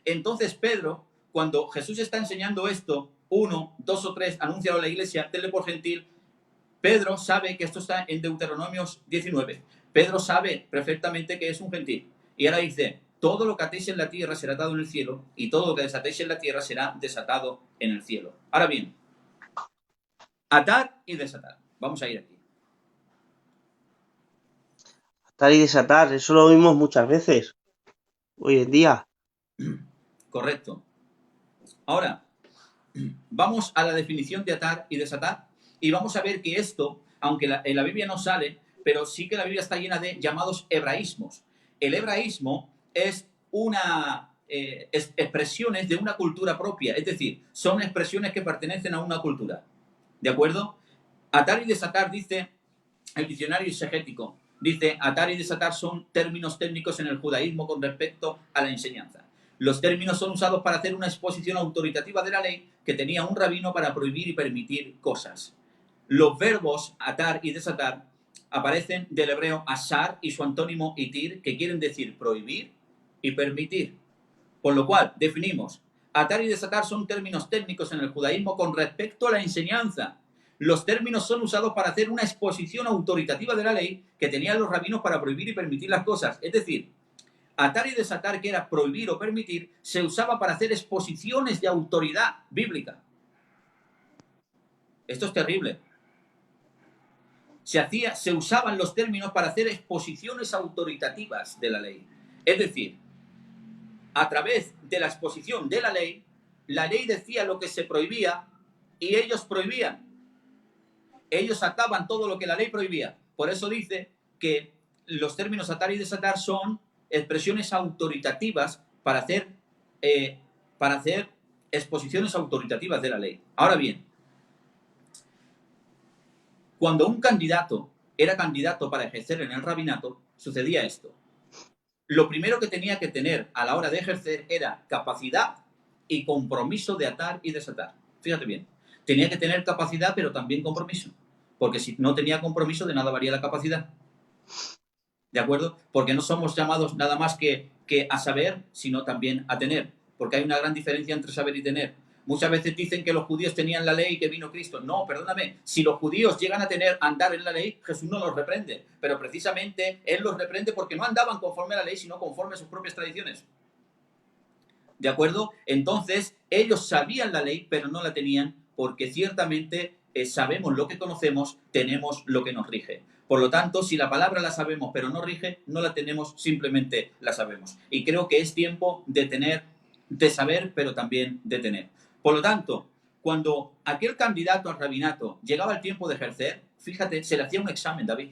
Entonces Pedro, cuando Jesús está enseñando esto, 1, 2 o 3, anúncialo a la iglesia, tenle por gentil, Pedro sabe que esto está en Deuteronomios 19. Pedro sabe perfectamente que es un gentil. Y ahora dice, todo lo que atéis en la tierra será atado en el cielo, y todo lo que desatéis en la tierra será desatado en el cielo. Ahora bien, atar y desatar. Vamos a ir aquí. Atar y desatar, eso lo vimos muchas veces hoy en día. Correcto. Ahora, vamos a la definición de atar y desatar y vamos a ver que esto, aunque en la Biblia no sale, pero sí que la Biblia está llena de llamados hebraísmos. El hebraísmo es expresiones de una cultura propia, es decir, son expresiones que pertenecen a una cultura. ¿De acuerdo? Atar y desatar, dice el diccionario exegético, dice, atar y desatar son términos técnicos en el judaísmo con respecto a la enseñanza. Los términos son usados para hacer una exposición autoritativa de la ley que tenía un rabino para prohibir y permitir cosas. Los verbos atar y desatar aparecen del hebreo asar y su antónimo itir, que quieren decir prohibir y permitir. Por lo cual, definimos, atar y desatar son términos técnicos en el judaísmo con respecto a la enseñanza. Los términos son usados para hacer una exposición autoritativa de la ley que tenían los rabinos para prohibir y permitir las cosas. Es decir, Atar y desatar, que era prohibir o permitir, se usaba para hacer exposiciones de autoridad bíblica. Esto es terrible. Se usaban los términos para hacer exposiciones autoritativas de la ley. Es decir, a través de la exposición de la ley decía lo que se prohibía y ellos prohibían. Ellos ataban todo lo que la ley prohibía. Por eso dice que los términos atar y desatar son expresiones autoritativas para hacer exposiciones autoritativas de la ley. Ahora bien, cuando un candidato era candidato para ejercer en el rabinato, sucedía esto. Lo primero que tenía que tener a la hora de ejercer era capacidad y compromiso de atar y desatar. Fíjate bien, tenía que tener capacidad, pero también compromiso. Porque si no tenía compromiso, de nada varía la capacidad. ¿De acuerdo? Porque no somos llamados nada más que a saber, sino también a tener. Porque hay una gran diferencia entre saber y tener. Muchas veces dicen que los judíos tenían la ley y que vino Cristo. No, perdóname. Si los judíos llegan a andar en la ley, Jesús no los reprende. Pero precisamente Él los reprende porque no andaban conforme a la ley, sino conforme a sus propias tradiciones. ¿De acuerdo? Entonces, ellos sabían la ley, pero no la tenían porque ciertamente sabemos lo que conocemos, tenemos lo que nos rige. Por lo tanto, si la palabra la sabemos pero no rige, no la tenemos, simplemente la sabemos. Y creo que es tiempo de saber, pero también de tener. Por lo tanto, cuando aquel candidato al rabinato llegaba el tiempo de ejercer, fíjate, se le hacía un examen, David.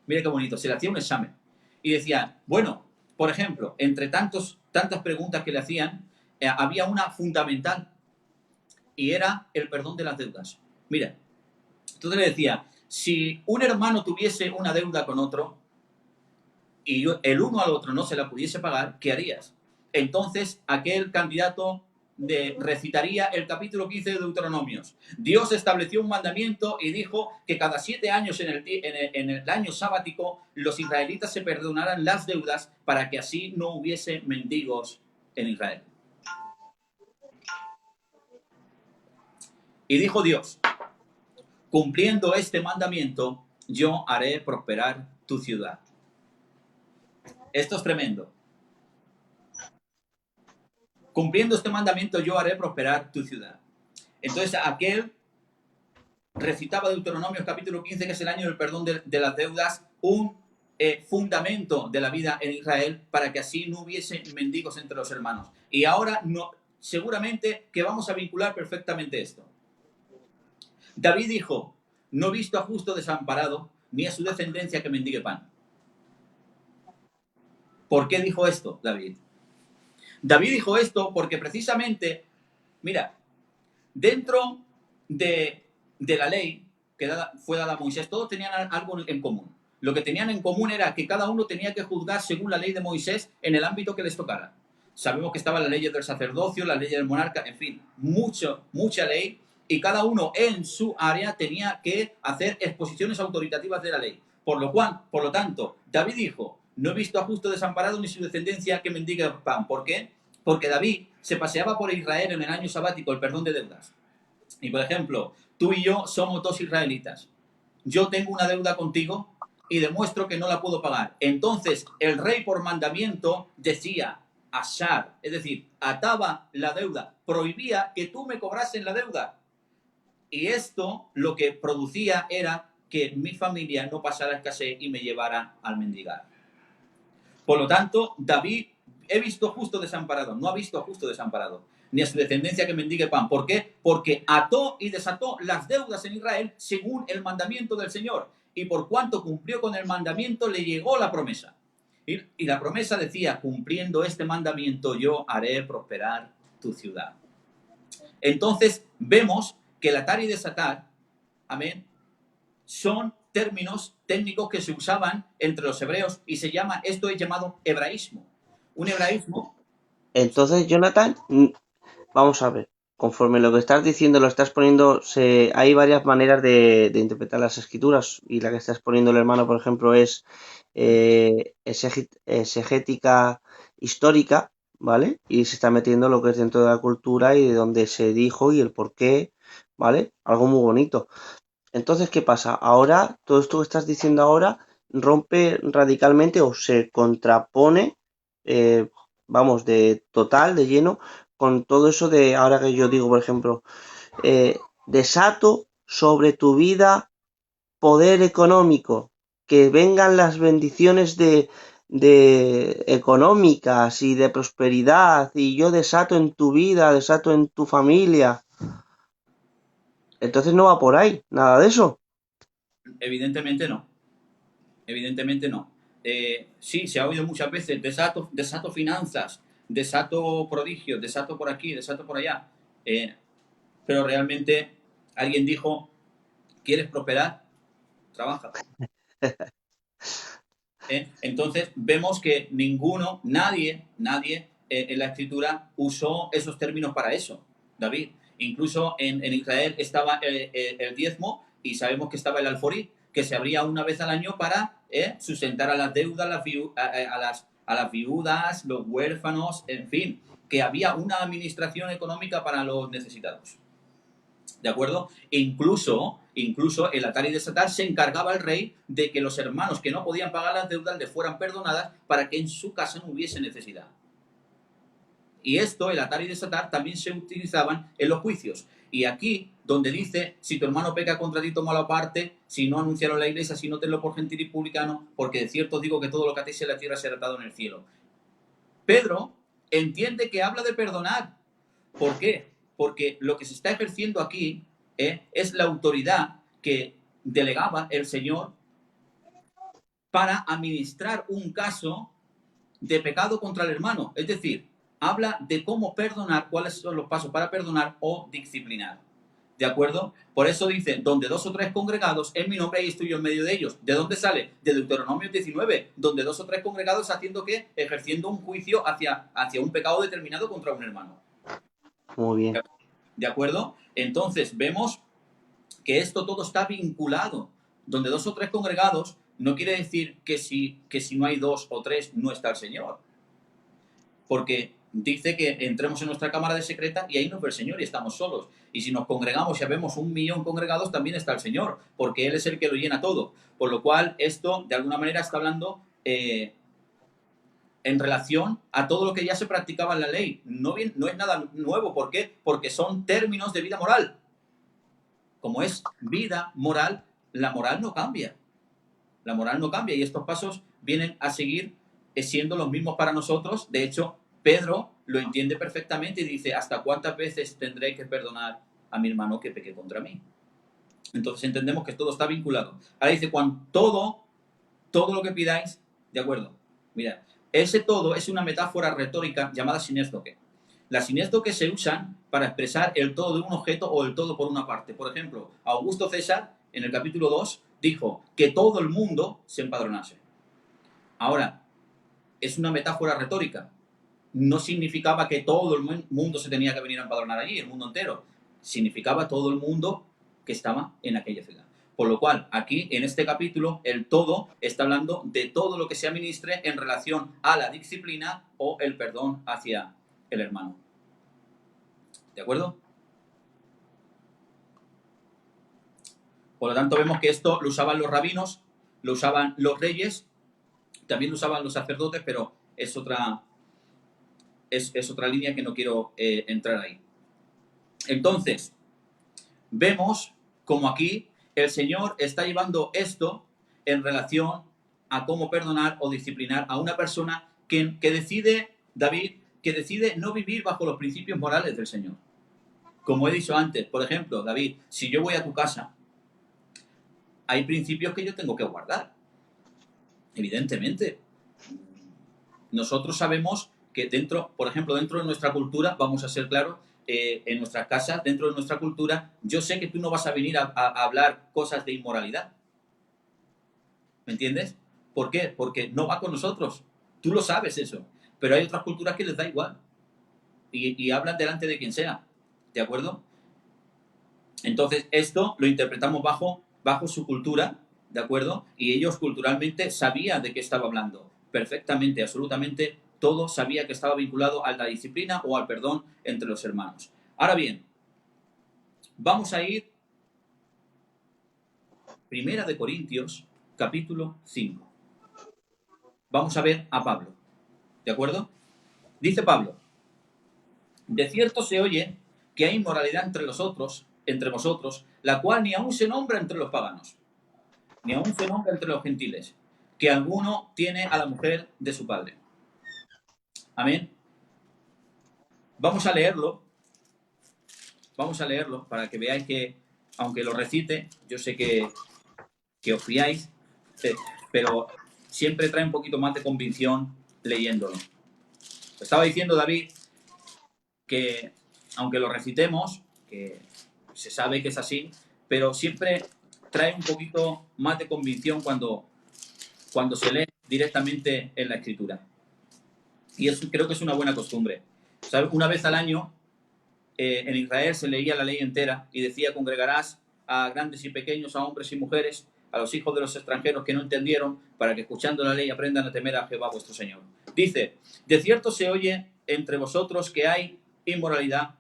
Mira qué bonito, se le hacía un examen. Y decía, bueno, por ejemplo, entre tantas preguntas que le hacían, había una fundamental y era el perdón de las deudas. Mira, entonces le decía, si un hermano tuviese una deuda con otro y el uno al otro no se la pudiese pagar, ¿qué harías? Entonces aquel candidato recitaría el capítulo 15 de Deuteronomios. Dios estableció un mandamiento y dijo que cada 7 años en el año sabático los israelitas se perdonaran las deudas para que así no hubiese mendigos en Israel. Y dijo Dios, cumpliendo este mandamiento, yo haré prosperar tu ciudad. Esto es tremendo. Cumpliendo este mandamiento, yo haré prosperar tu ciudad. Entonces, aquel recitaba Deuteronomios capítulo 15, que es el año del perdón de las deudas, un fundamento de la vida en Israel para que así no hubiese mendigos entre los hermanos. Y ahora no, seguramente que vamos a vincular perfectamente esto. David dijo, no he visto a justo desamparado, ni a su descendencia que mendigue pan. ¿Por qué dijo esto, David? David dijo esto porque precisamente, mira, dentro de la ley que fue dada a Moisés, todos tenían algo en común. Lo que tenían en común era que cada uno tenía que juzgar según la ley de Moisés en el ámbito que les tocara. Sabemos que estaba la ley del sacerdocio, la ley del monarca, en fin, mucha ley, y cada uno en su área tenía que hacer exposiciones autoritativas de la ley. Por lo tanto, David dijo, no he visto a justo desamparado ni su descendencia que mendigue pan. ¿Por qué? Porque David se paseaba por Israel en el año sabático, el perdón de deudas. Y por ejemplo, tú y yo somos 2 israelitas. Yo tengo una deuda contigo y demuestro que no la puedo pagar. Entonces, el rey por mandamiento decía, ashar, es decir, ataba la deuda, prohibía que tú me cobrases la deuda. Y esto lo que producía era que mi familia no pasara escasez y me llevara al mendigar. Por lo tanto, David, he visto justo desamparado, no ha visto justo desamparado, ni a su descendencia que mendigue pan. ¿Por qué? Porque ató y desató las deudas en Israel según el mandamiento del Señor. Y por cuanto cumplió con el mandamiento, le llegó la promesa. Y la promesa decía, cumpliendo este mandamiento, yo haré prosperar tu ciudad. Entonces, vemos que el atar y desatar, amén, son términos técnicos que se usaban entre los hebreos y esto es llamado hebraísmo. Un hebraísmo. Entonces, Jonathan, vamos a ver, conforme lo que estás diciendo lo estás poniendo, hay varias maneras de interpretar las escrituras y la que estás poniendo el hermano, por ejemplo, es exegética histórica, ¿vale? Y se está metiendo lo que es dentro de la cultura y de donde se dijo y el por qué, ¿vale? Algo muy bonito. Entonces, ¿qué pasa? Ahora, todo esto que estás diciendo ahora rompe radicalmente o se contrapone eh, vamos, de total, de lleno, con todo eso de, ahora que yo digo, por ejemplo, desato sobre tu vida poder económico, que vengan las bendiciones de económicas y de prosperidad, y yo desato en tu vida, desato en tu familia. Entonces no va por ahí, nada de eso. Evidentemente no. Evidentemente no. Sí, se ha oído muchas veces desato, desato finanzas, desato prodigios, desato por aquí, desato por allá. Pero realmente alguien dijo, ¿quieres prosperar? Trabaja. Entonces vemos que nadie en la escritura usó esos términos para eso, David. Incluso en Israel estaba el diezmo y sabemos que estaba el alforí, que se abría una vez al año para sustentar a las deudas, a las viudas, los huérfanos, en fin, que había una administración económica para los necesitados. ¿De acuerdo? Incluso el Atari de Satán se encargaba el rey de que los hermanos que no podían pagar las deudas le fueran perdonadas para que en su casa no hubiese necesidad. Y esto, el Atari de Satán, también se utilizaban en los juicios. Y aquí, donde dice, si tu hermano peca contra ti, tómalo aparte, si no anunciaron la iglesia, si no tenlo por gentil y publicano, porque de cierto os digo que todo lo que atéis en la tierra será atado en el cielo. Pedro entiende que habla de perdonar. ¿Por qué? Porque lo que se está ejerciendo aquí es la autoridad que delegaba el Señor para administrar un caso de pecado contra el hermano. Es decir, habla de cómo perdonar, cuáles son los pasos para perdonar o disciplinar. ¿De acuerdo? Por eso dice, donde dos o tres congregados, en mi nombre ahí estoy yo en medio de ellos. ¿De dónde sale? De Deuteronomio 19, donde dos o tres congregados haciendo qué? Ejerciendo un juicio hacia un pecado determinado contra un hermano. Muy bien. ¿De acuerdo? Entonces vemos que esto todo está vinculado. Donde dos o tres congregados no quiere decir que si no hay dos o tres no está el Señor. Porque dice que entremos en nuestra cámara de secreta y ahí nos ve el Señor y estamos solos. Y si nos congregamos y vemos 1.000.000 congregados, también está el Señor, porque Él es el que lo llena todo. Por lo cual, esto de alguna manera está hablando en relación a todo lo que ya se practicaba en la ley. No es nada nuevo. ¿Por qué? Porque son términos de vida moral. Como es vida moral, la moral no cambia. La moral no cambia y estos pasos vienen a seguir siendo los mismos para nosotros. De hecho, Pedro lo entiende perfectamente y dice, ¿hasta cuántas veces tendré que perdonar a mi hermano que peque contra mí? Entonces entendemos que todo está vinculado. Ahora dice, cuando todo lo que pidáis, de acuerdo. Mira, ese todo es una metáfora retórica llamada sinéstoque. Las sinéstoques se usan para expresar el todo de un objeto o el todo por una parte. Por ejemplo, Augusto César, en el capítulo 2, dijo que todo el mundo se empadronase. Ahora, es una metáfora retórica. No significaba que todo el mundo se tenía que venir a empadronar allí, el mundo entero. Significaba todo el mundo que estaba en aquella ciudad. Por lo cual, aquí, en este capítulo, el todo está hablando de todo lo que se administre en relación a la disciplina o el perdón hacia el hermano. ¿De acuerdo? Por lo tanto, vemos que esto lo usaban los rabinos, lo usaban los reyes, también lo usaban los sacerdotes, pero es otra línea que no quiero entrar ahí. Entonces, vemos como aquí el Señor está llevando esto en relación a cómo perdonar o disciplinar a una persona que decide, David, que decide no vivir bajo los principios morales del Señor. Como he dicho antes, por ejemplo, David, si yo voy a tu casa, hay principios que yo tengo que guardar. Evidentemente. Nosotros sabemos que dentro, por ejemplo, dentro de nuestra cultura, vamos a ser claros, en nuestras casas, dentro de nuestra cultura, yo sé que tú no vas a venir a hablar cosas de inmoralidad. ¿Me entiendes? ¿Por qué? Porque no va con nosotros. Tú lo sabes eso. Pero hay otras culturas que les da igual. Y hablan delante de quien sea. ¿De acuerdo? Entonces, esto lo interpretamos bajo su cultura, ¿de acuerdo? Y ellos culturalmente sabían de qué estaba hablando. Perfectamente, absolutamente, todo sabía que estaba vinculado a la disciplina o al perdón entre los hermanos. Ahora bien, vamos a ir Primera de Corintios, capítulo 5. Vamos a ver a Pablo. ¿De acuerdo? Dice Pablo, de cierto se oye que hay inmoralidad entre vosotros, la cual ni aun se nombra entre los paganos, ni aun se nombra entre los gentiles, que alguno tiene a la mujer de su padre. Amén. Vamos a leerlo para que veáis que, aunque lo recite, yo sé que os fiáis, pero siempre trae un poquito más de convicción leyéndolo. Estaba diciendo David que, aunque lo recitemos, que se sabe que es así, pero siempre trae un poquito más de convicción cuando se lee directamente en la escritura. Y eso creo que es una buena costumbre. ¿Sabes? Una vez al año en Israel se leía la ley entera y decía: congregarás a grandes y pequeños, a hombres y mujeres, a los hijos de los extranjeros que no entendieron, para que escuchando la ley aprendan a temer a Jehová vuestro Señor. Dice: de cierto se oye entre vosotros que hay inmoralidad,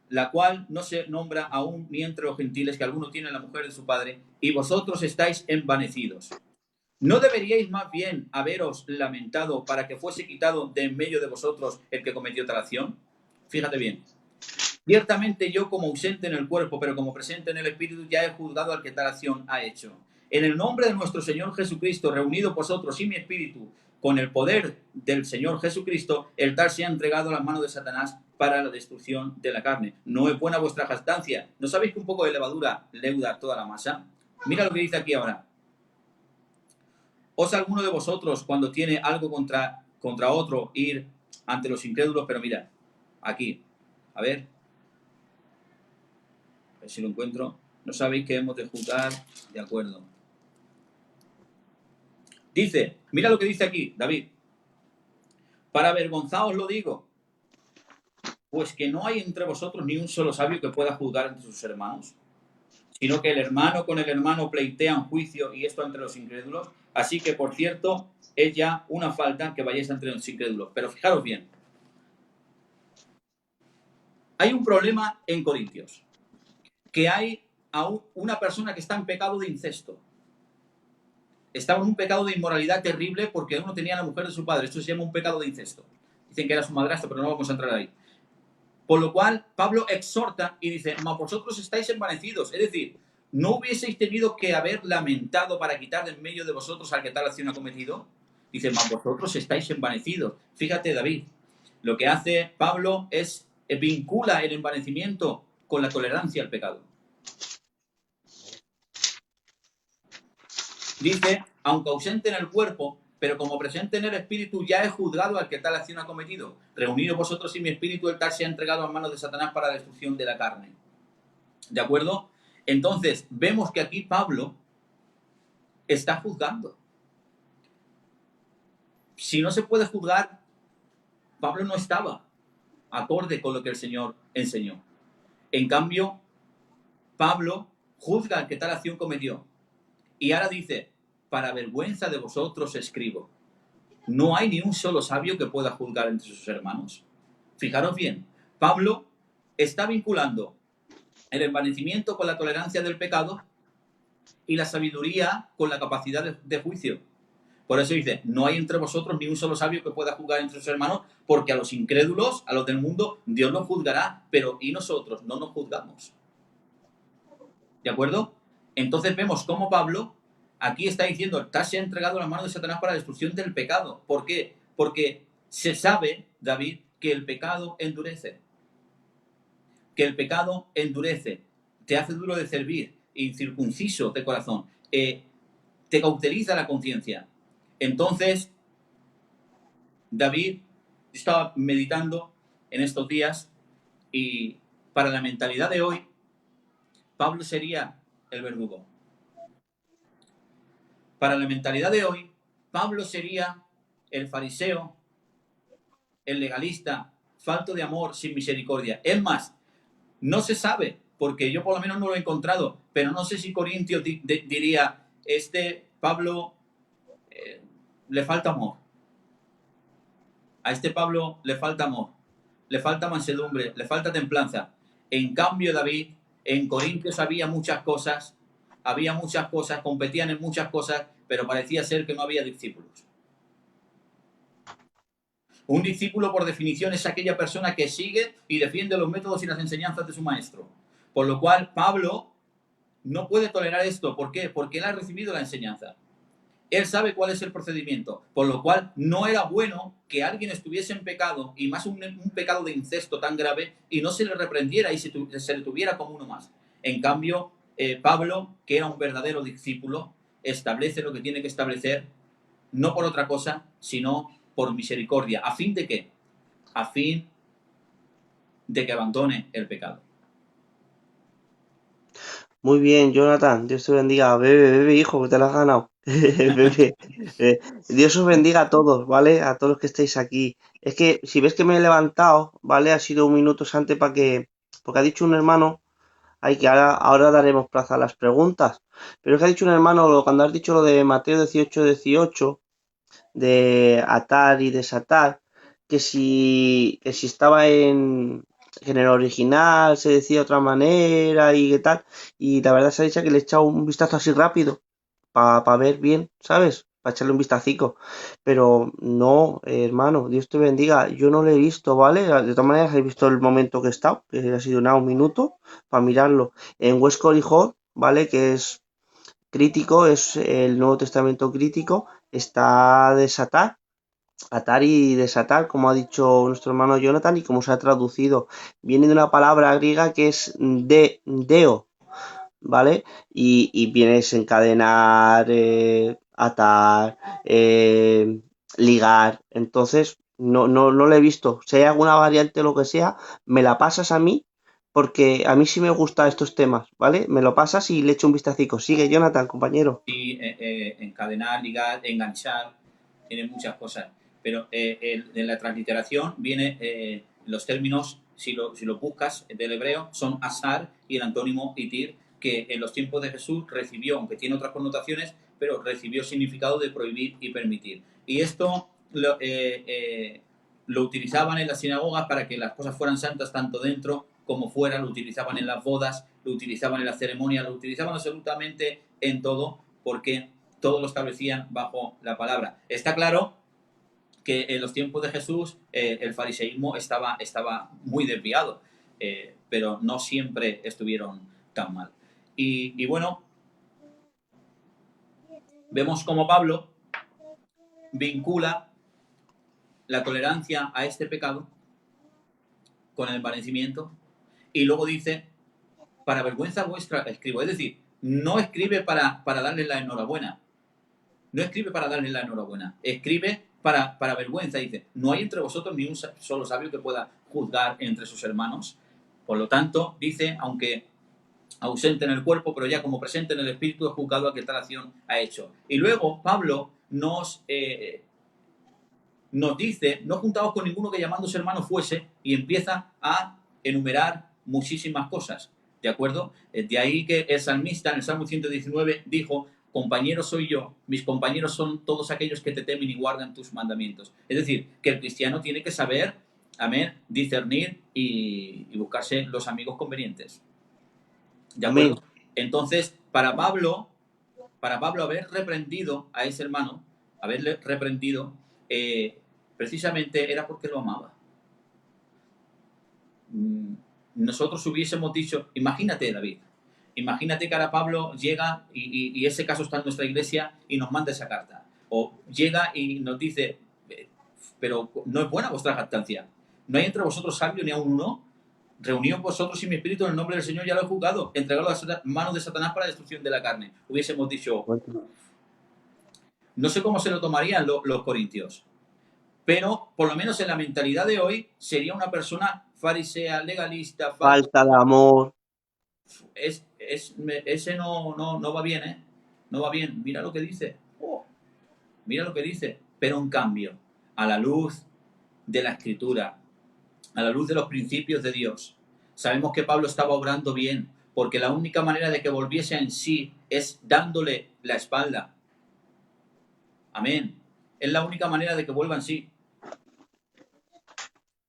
la cual no se nombra aún ni entre los gentiles, que alguno tiene la mujer de su padre, y vosotros estáis envanecidos. ¿No deberíais más bien haberos lamentado para que fuese quitado de en medio de vosotros el que cometió tal acción? Fíjate bien. Ciertamente yo, como ausente en el cuerpo, pero como presente en el espíritu, ya he juzgado al que tal acción ha hecho. En el nombre de nuestro Señor Jesucristo, reunido vosotros y mi espíritu, con el poder del Señor Jesucristo, el tal se ha entregado a las manos de Satanás para la destrucción de la carne. No es buena vuestra jactancia. ¿No sabéis que un poco de levadura leuda toda la masa? Mira lo que dice aquí ahora. ¿Osa alguno de vosotros, cuando tiene algo contra otro, ir ante los incrédulos? Pero mira, aquí, a ver si lo encuentro. ¿No sabéis que hemos de juzgar? De acuerdo. Dice, mira lo que dice aquí, David. Para avergonzaos lo digo, pues que no hay entre vosotros ni un solo sabio que pueda juzgar entre sus hermanos, sino que el hermano con el hermano pleitean juicio, y esto entre los incrédulos. Así que, por cierto, es ya una falta que vayáis entre los incrédulos. Pero fijaros bien, hay un problema en Corintios, que hay a una persona que está en pecado de incesto. Estaba en un pecado de inmoralidad terrible porque uno tenía a la mujer de su padre. Esto se llama un pecado de incesto. Dicen que era su madrastra, pero no vamos a entrar ahí. Por lo cual, Pablo exhorta y dice: mas vosotros estáis envanecidos. Es decir, ¿no hubieseis tenido que haber lamentado para quitar de en medio de vosotros al que tal acción ha cometido? Dice: mas vosotros estáis envanecidos. Fíjate, David, lo que hace Pablo es vincula el envanecimiento con la tolerancia al pecado. Dice: aunque ausente en el cuerpo, pero como presente en el espíritu, ya he juzgado al que tal acción ha cometido. Reunidos vosotros y mi espíritu, el tal se ha entregado a manos de Satanás para la destrucción de la carne. ¿De acuerdo? Entonces, vemos que aquí Pablo está juzgando. Si no se puede juzgar, Pablo no estaba acorde con lo que el Señor enseñó. En cambio, Pablo juzga al que tal acción cometió. Y ahora dice: para vergüenza de vosotros escribo. No hay ni un solo sabio que pueda juzgar entre sus hermanos. Fijaros bien, Pablo está vinculando el envanecimiento con la tolerancia del pecado y la sabiduría con la capacidad de juicio. Por eso dice: no hay entre vosotros ni un solo sabio que pueda juzgar entre sus hermanos, porque a los incrédulos, a los del mundo, Dios los juzgará, pero ¿y nosotros? No nos juzgamos. ¿De acuerdo? Entonces vemos cómo Pablo aquí está diciendo: tal se ha entregado a las manos de Satanás para la destrucción del pecado. ¿Por qué? Porque se sabe, David, que el pecado endurece. Que el pecado endurece, te hace duro de servir, incircunciso de corazón, te cauteriza la conciencia. Entonces, David estaba meditando en estos días, y para la mentalidad de hoy, Pablo sería el verdugo. Para la mentalidad de hoy, Pablo sería el fariseo, el legalista, falto de amor, sin misericordia. Es más, no se sabe, porque yo por lo menos no lo he encontrado, pero no sé si Corintios diría: Pablo le falta amor. A este Pablo le falta amor, le falta mansedumbre, le falta templanza. En cambio, David, en Corintios había muchas cosas, competían en muchas cosas, pero parecía ser que no había discípulos. Un discípulo, por definición, es aquella persona que sigue y defiende los métodos y las enseñanzas de su maestro. Por lo cual, Pablo no puede tolerar esto. ¿Por qué? Porque él ha recibido la enseñanza. Él sabe cuál es el procedimiento, por lo cual no era bueno que alguien estuviese en pecado, y más un pecado de incesto tan grave, y no se le reprendiera y se le tuviera como uno más. En cambio, Pablo, que era un verdadero discípulo, establece lo que tiene que establecer, no por otra cosa, sino por misericordia. ¿A fin de qué? A fin de que abandone el pecado. Muy bien, Jonathan, Dios te bendiga. Bebe, bebe, hijo, que te lo has ganado. Bebe. Dios os bendiga a todos, ¿vale? A todos los que estáis aquí. Es que si ves que me he levantado, ¿vale? Ha sido un minuto antes para que... Porque ha dicho un hermano, ay, que ahora daremos plaza a las preguntas. Pero es que ha dicho un hermano, cuando has dicho lo de Mateo 18:18, de atar y desatar, que si estaba en el original se decía de otra manera y qué tal, y la verdad se ha dicho que le he echado un vistazo así rápido para ver bien, ¿sabes? Para echarle un vistacico. Pero no, hermano, Dios te bendiga. Yo no lo he visto, ¿vale? De todas maneras, he visto el momento que he estado, que ha sido nada, un minuto, para mirarlo. En West Hall, ¿vale? Que es crítico, es el Nuevo Testamento crítico, está desatar, atar y desatar, como ha dicho nuestro hermano Jonathan y como se ha traducido. Viene de una palabra griega que es deo, ¿vale? Y viene a desencadenar, atar, ligar. Entonces, no lo he visto. Si hay alguna variante o lo que sea, me la pasas a mí, porque a mí sí me gustan estos temas, ¿vale? Me lo pasas y le echo un vistacico. Sigue, Jonathan, compañero. Y encadenar, ligar, enganchar, tiene muchas cosas. Pero en la transliteración viene los términos, si lo buscas del hebreo, son asar y el antónimo itir, que en los tiempos de Jesús recibió, aunque tiene otras connotaciones, pero recibió significado de prohibir y permitir. Y esto lo utilizaban en las sinagogas para que las cosas fueran santas tanto dentro como fuera, lo utilizaban en las bodas, lo utilizaban en las ceremonias, lo utilizaban absolutamente en todo, porque todo lo establecían bajo la palabra. Está claro que en los tiempos de Jesús el fariseísmo estaba muy desviado, pero no siempre estuvieron tan mal. Y bueno, vemos cómo Pablo vincula la tolerancia a este pecado con el envanecimiento, y luego dice, para vergüenza vuestra escribo. Es decir, no escribe para darle la enhorabuena, no escribe para darle la enhorabuena, escribe para vergüenza. Dice, no hay entre vosotros ni un solo sabio que pueda juzgar entre sus hermanos. Por lo tanto, dice, aunque ausente en el cuerpo, pero ya como presente en el espíritu, he juzgado a que tal acción ha hecho. Y luego Pablo nos dice, no juntaos con ninguno que llamándose hermano fuese, y empieza a enumerar muchísimas cosas, ¿de acuerdo? De ahí que el salmista en el Salmo 119 dijo, compañero soy yo, mis compañeros son todos aquellos que te temen y guardan tus mandamientos. Es decir, que el cristiano tiene que saber, amén, discernir y buscarse los amigos convenientes, ¿de Amén. acuerdo? Entonces, para Pablo haber reprendido a ese hermano, haberle reprendido, precisamente era porque lo amaba. Nosotros hubiésemos dicho, imagínate, David, imagínate que ahora Pablo llega y ese caso está en nuestra iglesia y nos manda esa carta. O llega y nos dice, pero no es buena vuestra jactancia. No hay entre vosotros sabio ni aun uno. Reuníos vosotros y mi espíritu en el nombre del Señor, ya lo he juzgado. Entregado a las manos de Satanás para la destrucción de la carne. Hubiésemos dicho, no sé cómo se lo tomarían los corintios, pero por lo menos en la mentalidad de hoy sería una persona farisea, legalista, Falta de amor. ese no va bien, ¿eh? No va bien. Mira lo que dice. Oh, mira lo que dice. Pero en cambio, a la luz de la Escritura, a la luz de los principios de Dios, sabemos que Pablo estaba obrando bien, porque la única manera de que volviese en sí es dándole la espalda. Amén. Es la única manera de que vuelva en sí.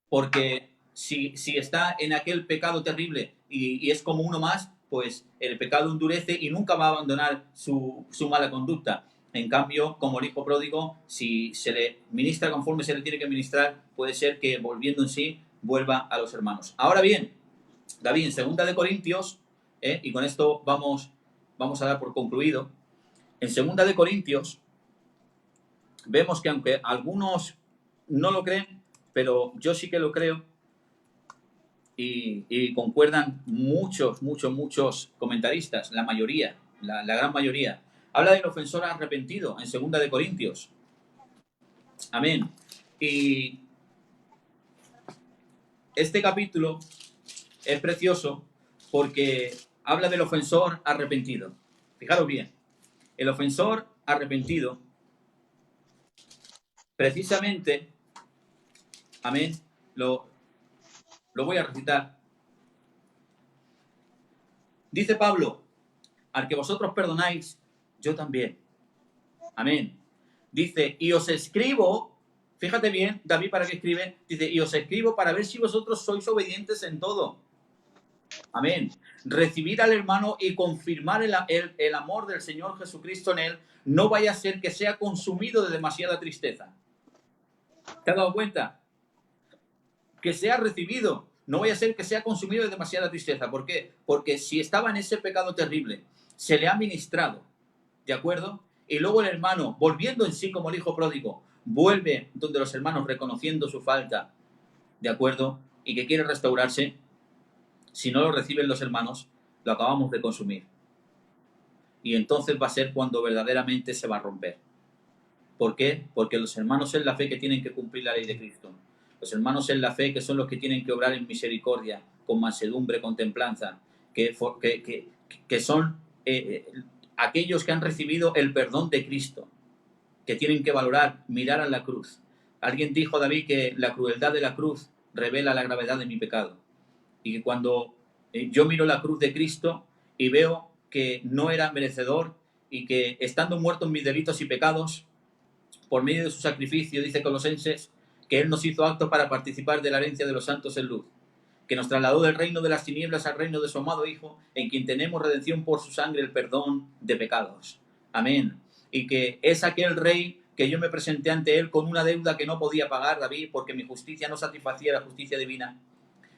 Porque si está en aquel pecado terrible y es como uno más, pues el pecado endurece y nunca va a abandonar su mala conducta. En cambio, como el hijo pródigo, si se le ministra conforme se le tiene que ministrar, puede ser que volviendo en sí vuelva a los hermanos. Ahora bien, David, en segunda de Corintios, y con esto vamos a dar por concluido, en segunda de Corintios vemos que aunque algunos no lo creen, pero yo sí que lo creo, y concuerdan muchos comentaristas, la mayoría, la gran mayoría. Habla del ofensor arrepentido en segunda de Corintios. Amén. Y este capítulo es precioso porque habla del ofensor arrepentido. Fijaros bien, el ofensor arrepentido, precisamente, amén, lo voy a recitar. Dice Pablo, al que vosotros perdonáis, yo también. Amén. Dice, y os escribo, fíjate bien, David, ¿para qué escribe? Dice, y os escribo para ver si vosotros sois obedientes en todo. Amén. Recibir al hermano y confirmar el amor del Señor Jesucristo en él, no vaya a ser que sea consumido de demasiada tristeza. ¿Te has dado cuenta? Que sea recibido, no vaya a ser que sea consumido de demasiada tristeza. ¿Por qué? Porque si estaba en ese pecado terrible, se le ha ministrado, ¿de acuerdo? Y luego el hermano, volviendo en sí como el hijo pródigo, vuelve donde los hermanos reconociendo su falta, ¿de acuerdo? Y que quiere restaurarse. Si no lo reciben los hermanos, lo acabamos de consumir. Y entonces va a ser cuando verdaderamente se va a romper. ¿Por qué? Porque los hermanos en la fe que tienen que cumplir la ley de Cristo. Los hermanos en la fe que son los que tienen que obrar en misericordia, con mansedumbre, con templanza, que son aquellos que han recibido el perdón de Cristo, que tienen que valorar, mirar a la cruz. Alguien dijo, David, que la crueldad de la cruz revela la gravedad de mi pecado. Y que cuando yo miro la cruz de Cristo y veo que no era merecedor y que estando muerto en mis delitos y pecados, por medio de su sacrificio, dice Colosenses, que Él nos hizo aptos para participar de la herencia de los santos en luz, que nos trasladó del reino de las tinieblas al reino de su amado Hijo, en quien tenemos redención por su sangre, el perdón de pecados. Amén. Y que es aquel rey que yo me presenté ante Él con una deuda que no podía pagar, David, porque mi justicia no satisfacía la justicia divina.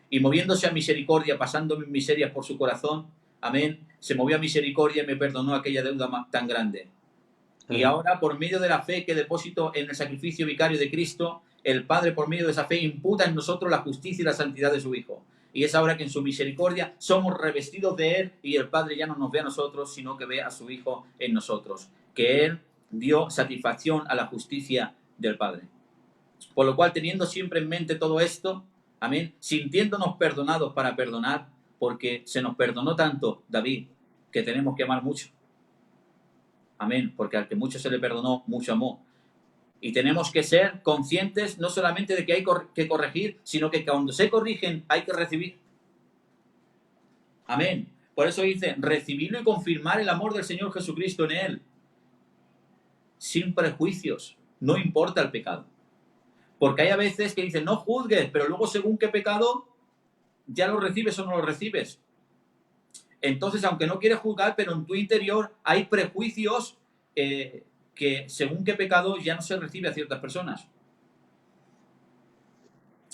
Y moviéndose a misericordia, pasando mis miserias por su corazón, amén, se movió a misericordia y me perdonó aquella deuda tan grande. Y ahora, por medio de la fe que deposito en el sacrificio vicario de Cristo, el Padre, por medio de esa fe, imputa en nosotros la justicia y la santidad de su Hijo. Y es ahora que en su misericordia somos revestidos de Él y el Padre ya no nos ve a nosotros, sino que ve a su Hijo en nosotros. Que Él dio satisfacción a la justicia del Padre. Por lo cual, teniendo siempre en mente todo esto, amén, sintiéndonos perdonados para perdonar, porque se nos perdonó tanto, David, que tenemos que amar mucho. Amén, porque al que mucho se le perdonó, mucho amó. Y tenemos que ser conscientes no solamente de que hay que corregir, sino que cuando se corrigen hay que recibir. Amén. Por eso dice, recibirlo y confirmar el amor del Señor Jesucristo en él. Sin prejuicios, no importa el pecado. Porque hay a veces que dicen, no juzgues, pero luego según qué pecado, ya lo recibes o no lo recibes. Entonces, aunque no quieres juzgar, pero en tu interior hay prejuicios que según qué pecado ya no se recibe a ciertas personas.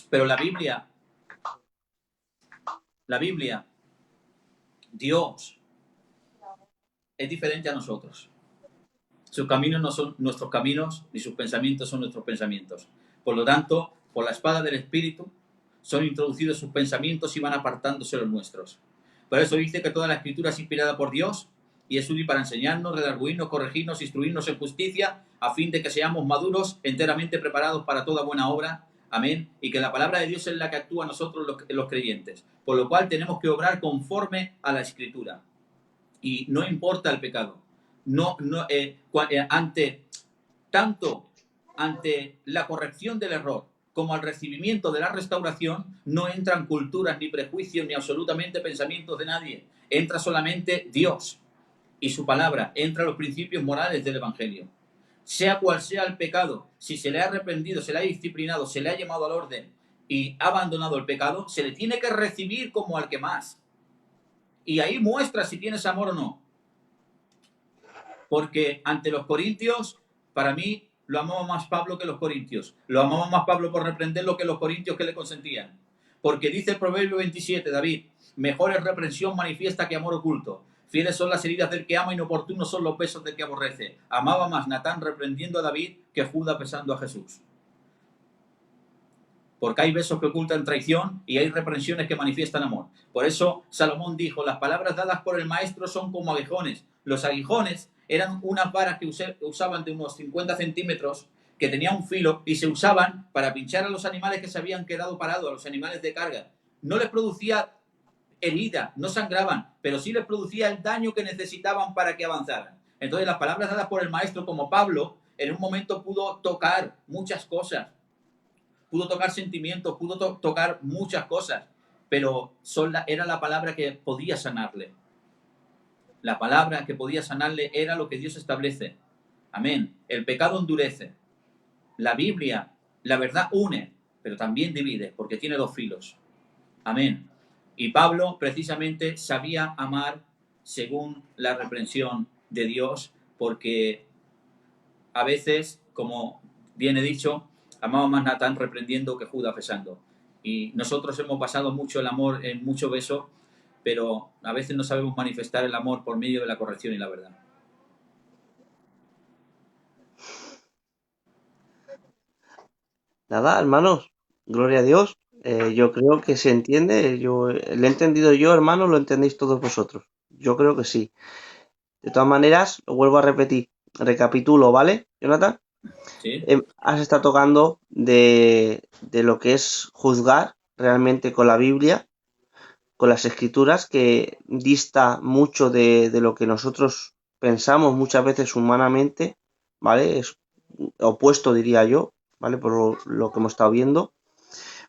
Pero la Biblia, Dios, es diferente a nosotros. Sus caminos no son nuestros caminos, ni sus pensamientos son nuestros pensamientos. Por lo tanto, por la espada del Espíritu, son introducidos sus pensamientos y van apartándose los nuestros. Por eso dice que toda la Escritura es inspirada por Dios y es útil para enseñarnos, redarguirnos, corregirnos, instruirnos en justicia, a fin de que seamos maduros, enteramente preparados para toda buena obra. Amén. Y que la palabra de Dios es la que actúa a nosotros los creyentes. Por lo cual tenemos que obrar conforme a la Escritura. Y no importa el pecado. Ante la corrección del error como al recibimiento de la restauración, no entran culturas, ni prejuicios, ni absolutamente pensamientos de nadie. Entra solamente Dios y su palabra, entra los principios morales del Evangelio. Sea cual sea el pecado, si se le ha arrepentido, se le ha disciplinado, se le ha llamado al orden y ha abandonado el pecado, se le tiene que recibir como al que más. Y ahí muestra si tienes amor o no. Porque ante los corintios, para mí, lo amaba más Pablo que los corintios. Lo amaba más Pablo por reprenderlo que los corintios que le consentían. Porque dice el Proverbio 27, David, mejor es reprensión manifiesta que amor oculto. Fieles son las heridas del que ama, inoportunos son los besos del que aborrece. Amaba más Natán reprendiendo a David que Judas besando a Jesús. Porque hay besos que ocultan traición y hay reprensiones que manifiestan amor. Por eso Salomón dijo, las palabras dadas por el maestro son como aguijones. Los aguijones eran unas varas que usaban de unos 50 centímetros, que tenían un filo y se usaban para pinchar a los animales que se habían quedado parados, a los animales de carga. No les producía herida, no sangraban, pero sí les producía el daño que necesitaban para que avanzaran. Entonces las palabras dadas por el maestro, como Pablo, en un momento pudo tocar muchas cosas, pudo tocar sentimientos, pudo tocar muchas cosas, pero era la palabra que podía sanarle. La palabra que podía sanarle era lo que Dios establece. Amén. El pecado endurece. La Biblia, la verdad une, pero también divide, porque tiene dos filos. Amén. Y Pablo precisamente sabía amar según la reprensión de Dios, porque a veces, como bien he dicho, amaba más Natán reprendiendo que Judas besando. Y nosotros hemos basado mucho el amor en mucho beso, pero a veces no sabemos manifestar el amor por medio de la corrección y la verdad. Nada, hermanos, gloria a Dios. Yo creo que se entiende. Yo lo he entendido yo, hermanos, lo entendéis todos vosotros. Yo creo que sí. De todas maneras, lo vuelvo a repetir. Recapitulo, ¿vale, Jonathan? ¿Sí? Has estado tocando de lo que es juzgar realmente con la Biblia, con las escrituras, que dista mucho de lo que nosotros pensamos muchas veces humanamente, ¿vale? Es opuesto, diría yo, ¿vale? Por lo que hemos estado viendo.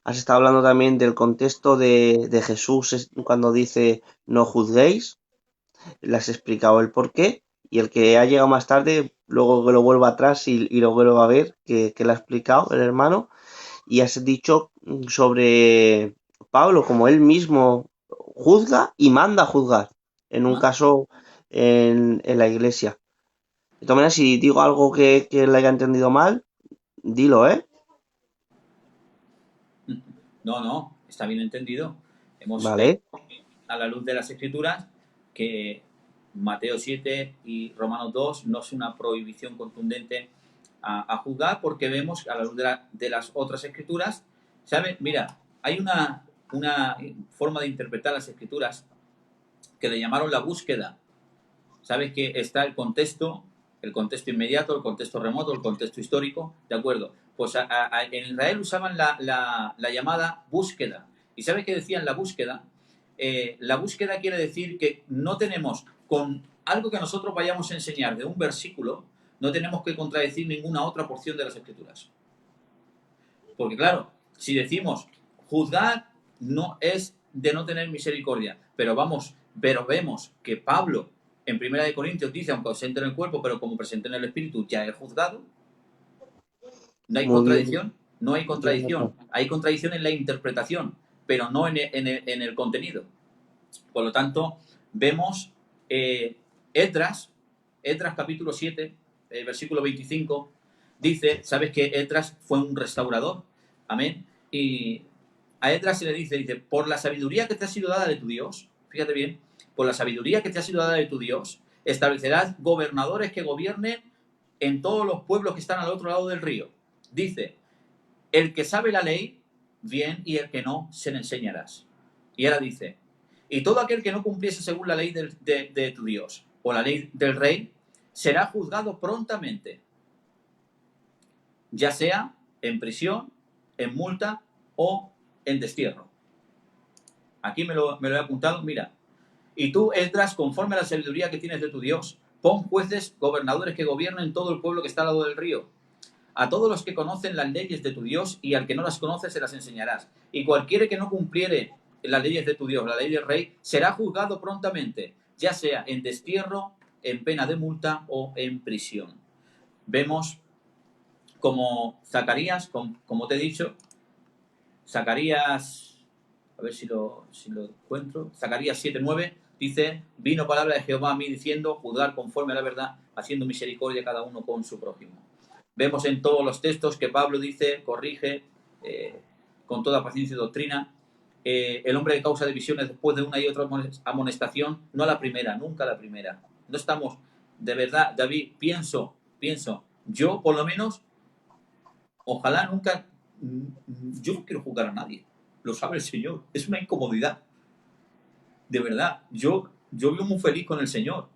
Has estado hablando también del contexto de Jesús cuando dice no juzguéis. Le has explicado el por qué. Y el que ha llegado más tarde, luego que lo vuelva atrás y lo vuelva a ver, que le ha explicado el hermano. Y has dicho sobre Pablo, como él mismo juzga y manda a juzgar, en un ¿Ah? caso en la iglesia. De todas maneras, si digo algo que le haya entendido mal, dilo, ¿eh? No, no, está bien entendido. Hemos Vale. a la luz de las escrituras que Mateo 7 y Romanos 2 no es una prohibición contundente a juzgar, porque vemos a la luz de las otras escrituras, ¿sabes? Mira, hay una forma de interpretar las escrituras que le llamaron la búsqueda. ¿Sabes que está el contexto inmediato, el contexto remoto, el contexto histórico? ¿De acuerdo? Pues en Israel usaban la llamada búsqueda. ¿Y sabes qué decían la búsqueda? La búsqueda quiere decir que no tenemos, con algo que nosotros vayamos a enseñar de un versículo, no tenemos que contradecir ninguna otra porción de las escrituras. Porque claro, si decimos juzgar no es de no tener misericordia, pero vemos que Pablo en Primera de Corintios dice, aunque ausente en el cuerpo, pero como presente en el espíritu, ya es juzgado. No hay Muy bien, contradicción, no hay Jonathan. contradicción. Hay contradicción en la interpretación, pero no en el contenido. Por lo tanto, vemos eh, Esdras, Esdras capítulo 7, versículo 25, dice, ¿sabes que Esdras fue un restaurador? Amén. Y a Esdras se le dice, por la sabiduría que te ha sido dada de tu Dios, fíjate bien, por la sabiduría que te ha sido dada de tu Dios, establecerás gobernadores que gobiernen en todos los pueblos que están al otro lado del río. Dice, el que sabe la ley, bien, y el que no, se le enseñarás. Y ahora dice, y todo aquel que no cumpliese según la ley de tu Dios o la ley del rey, será juzgado prontamente, ya sea en prisión, en multa o en destierro. Aquí me lo he apuntado, mira. Y tú, Esdras, conforme a la sabiduría que tienes de tu Dios, pon jueces, gobernadores que gobiernen todo el pueblo que está al lado del río. A todos los que conocen las leyes de tu Dios, y al que no las conoce se las enseñarás. Y cualquiera que no cumpliere las leyes de tu Dios, la ley del rey, será juzgado prontamente, ya sea en destierro, en pena de multa o en prisión. Vemos como Zacarías, como te he dicho, Zacarías, a ver si lo encuentro, Zacarías 7:9, dice, vino palabra de Jehová a mí diciendo, juzgar conforme a la verdad, haciendo misericordia cada uno con su prójimo. Vemos en todos los textos que Pablo dice, corrige con toda paciencia y doctrina. El hombre que causa divisiones después de una y otra amonestación, no la primera, nunca la primera. No estamos, de verdad, David, pienso, yo por lo menos, ojalá nunca, yo no quiero juzgar a nadie, lo sabe el Señor, es una incomodidad. De verdad, yo vivo muy feliz con el Señor.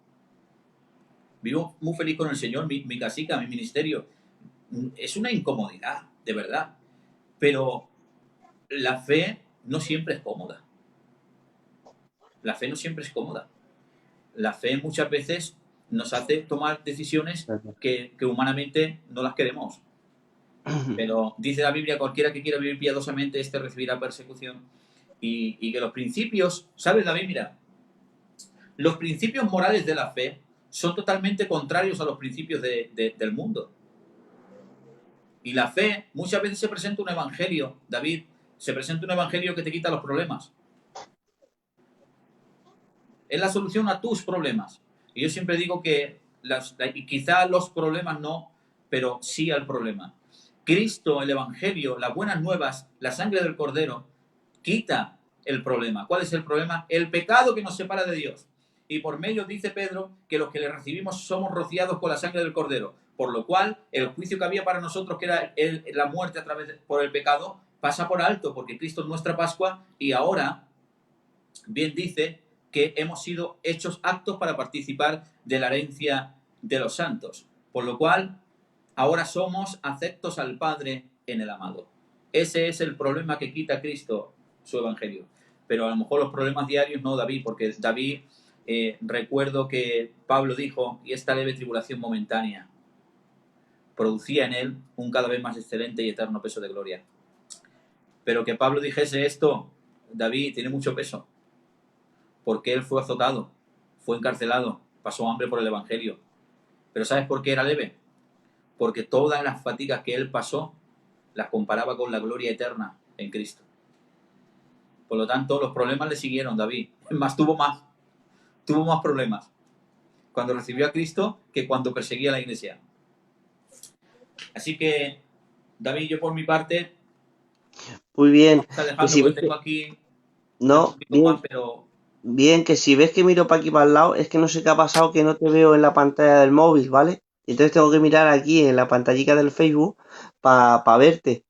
Vivo muy feliz con el Señor, mi casica, mi ministerio. Es una incomodidad, de verdad. Pero la fe no siempre es cómoda. La fe no siempre es cómoda. La fe muchas veces nos hace tomar decisiones que humanamente no las queremos. Pero dice la Biblia, cualquiera que quiera vivir piadosamente, este recibirá persecución. Y que los principios, ¿sabes, David? Mira, los principios morales de la fe son totalmente contrarios a los principios del mundo. Y la fe, muchas veces se presenta un evangelio, David, se presenta un evangelio que te quita los problemas. Es la solución a tus problemas. Y yo siempre digo que quizá los problemas no, pero sí al problema. Cristo, el evangelio, las buenas nuevas, la sangre del Cordero, quita el problema. ¿Cuál es el problema? El pecado que nos separa de Dios. Y por medio, dice Pedro, que los que le recibimos somos rociados con la sangre del Cordero. Por lo cual, el juicio que había para nosotros, que era la muerte a través por el pecado, pasa por alto, porque Cristo es nuestra Pascua y ahora, bien dice, que hemos sido hechos aptos para participar de la herencia de los santos. Por lo cual, ahora somos aceptos al Padre en el amado. Ese es el problema que quita Cristo, su evangelio. Pero a lo mejor los problemas diarios no, David, porque David, recuerdo que Pablo dijo, y esta leve tribulación momentánea producía en él un cada vez más excelente y eterno peso de gloria. Pero que Pablo dijese esto, David, tiene mucho peso, porque él fue azotado, fue encarcelado, pasó hambre por el evangelio. Pero ¿sabes por qué era leve? Porque todas las fatigas que él pasó las comparaba con la gloria eterna en Cristo. Por lo tanto, los problemas le siguieron, David. Tuvo más problemas cuando recibió a Cristo que cuando perseguía a la iglesia. Así que, David, yo por mi parte, Muy bien. vamos a Que dejarlo si ves porque que... tengo aquí un No, poquito más, bien, pero bien, que si ves que miro para aquí para el lado, es que no sé qué ha pasado, que no te veo en la pantalla del móvil, ¿vale? Entonces tengo que mirar aquí en la pantallita del Facebook para verte.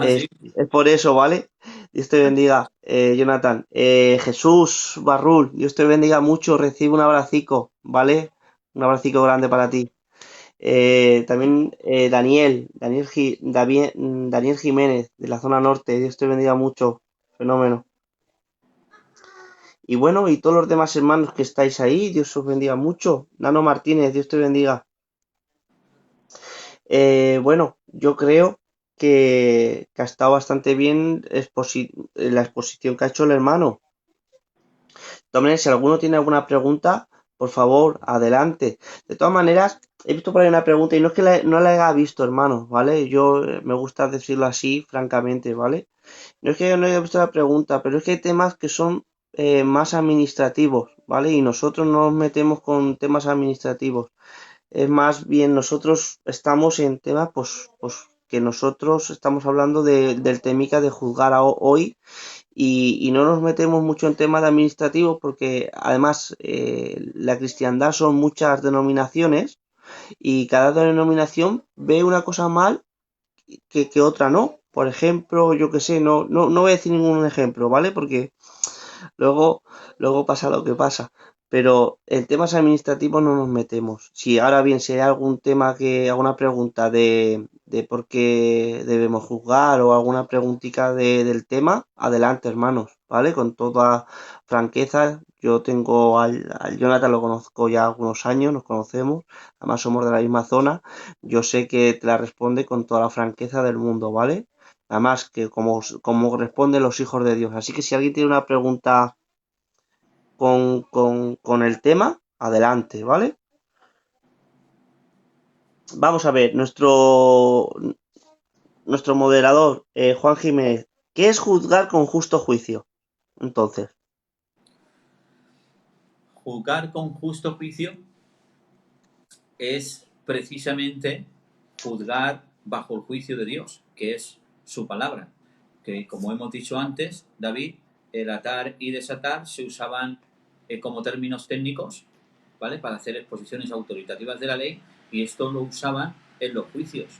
sí. Es por eso, ¿vale? Dios te bendiga, Jonathan. Jesús Barrul, Dios te bendiga mucho, recibe un abracico, ¿vale? Un abracico grande para ti. También Daniel Jiménez, de la zona norte, Dios te bendiga mucho, fenómeno. Y bueno, y todos los demás hermanos que estáis ahí, Dios os bendiga mucho. Nano Martínez, Dios te bendiga. Bueno, yo creo que ha estado bastante bien la exposición que ha hecho el hermano. También, si alguno tiene alguna pregunta, por favor, adelante. De todas maneras, he visto por ahí una pregunta y no es que no la haya visto, hermano, ¿vale? Yo me gusta decirlo así, francamente, ¿vale? No es que yo no haya visto la pregunta, pero es que hay temas que son más administrativos, ¿vale? Y nosotros no nos metemos con temas administrativos. Es más bien nosotros estamos en temas, pues que nosotros estamos hablando del temica de juzgar hoy y no nos metemos mucho en temas administrativos porque además la cristiandad son muchas denominaciones y cada denominación ve una cosa mal que otra no. Por ejemplo, yo que sé, no voy a decir ningún ejemplo, ¿vale? Porque luego, luego pasa lo que pasa. Pero en temas administrativos no nos metemos. Si ahora bien, si hay algún tema alguna pregunta de por qué debemos juzgar o alguna preguntita del tema, adelante, hermanos, ¿vale? Con toda franqueza. Yo tengo al Jonathan, lo conozco ya algunos años, nos conocemos, además somos de la misma zona. Yo sé que te la responde con toda la franqueza del mundo, ¿vale? Además, que como responden los hijos de Dios. Así que si alguien tiene una pregunta con el tema, adelante, ¿vale? Vamos a ver, nuestro moderador, Juan Jiménez, ¿qué es juzgar con justo juicio? Entonces, juzgar con justo juicio es precisamente juzgar bajo el juicio de Dios, que es su palabra. Que como hemos dicho antes, David, el atar y desatar se usaban como términos técnicos, ¿vale? Para hacer exposiciones autoritativas de la ley, y esto lo usaban en los juicios,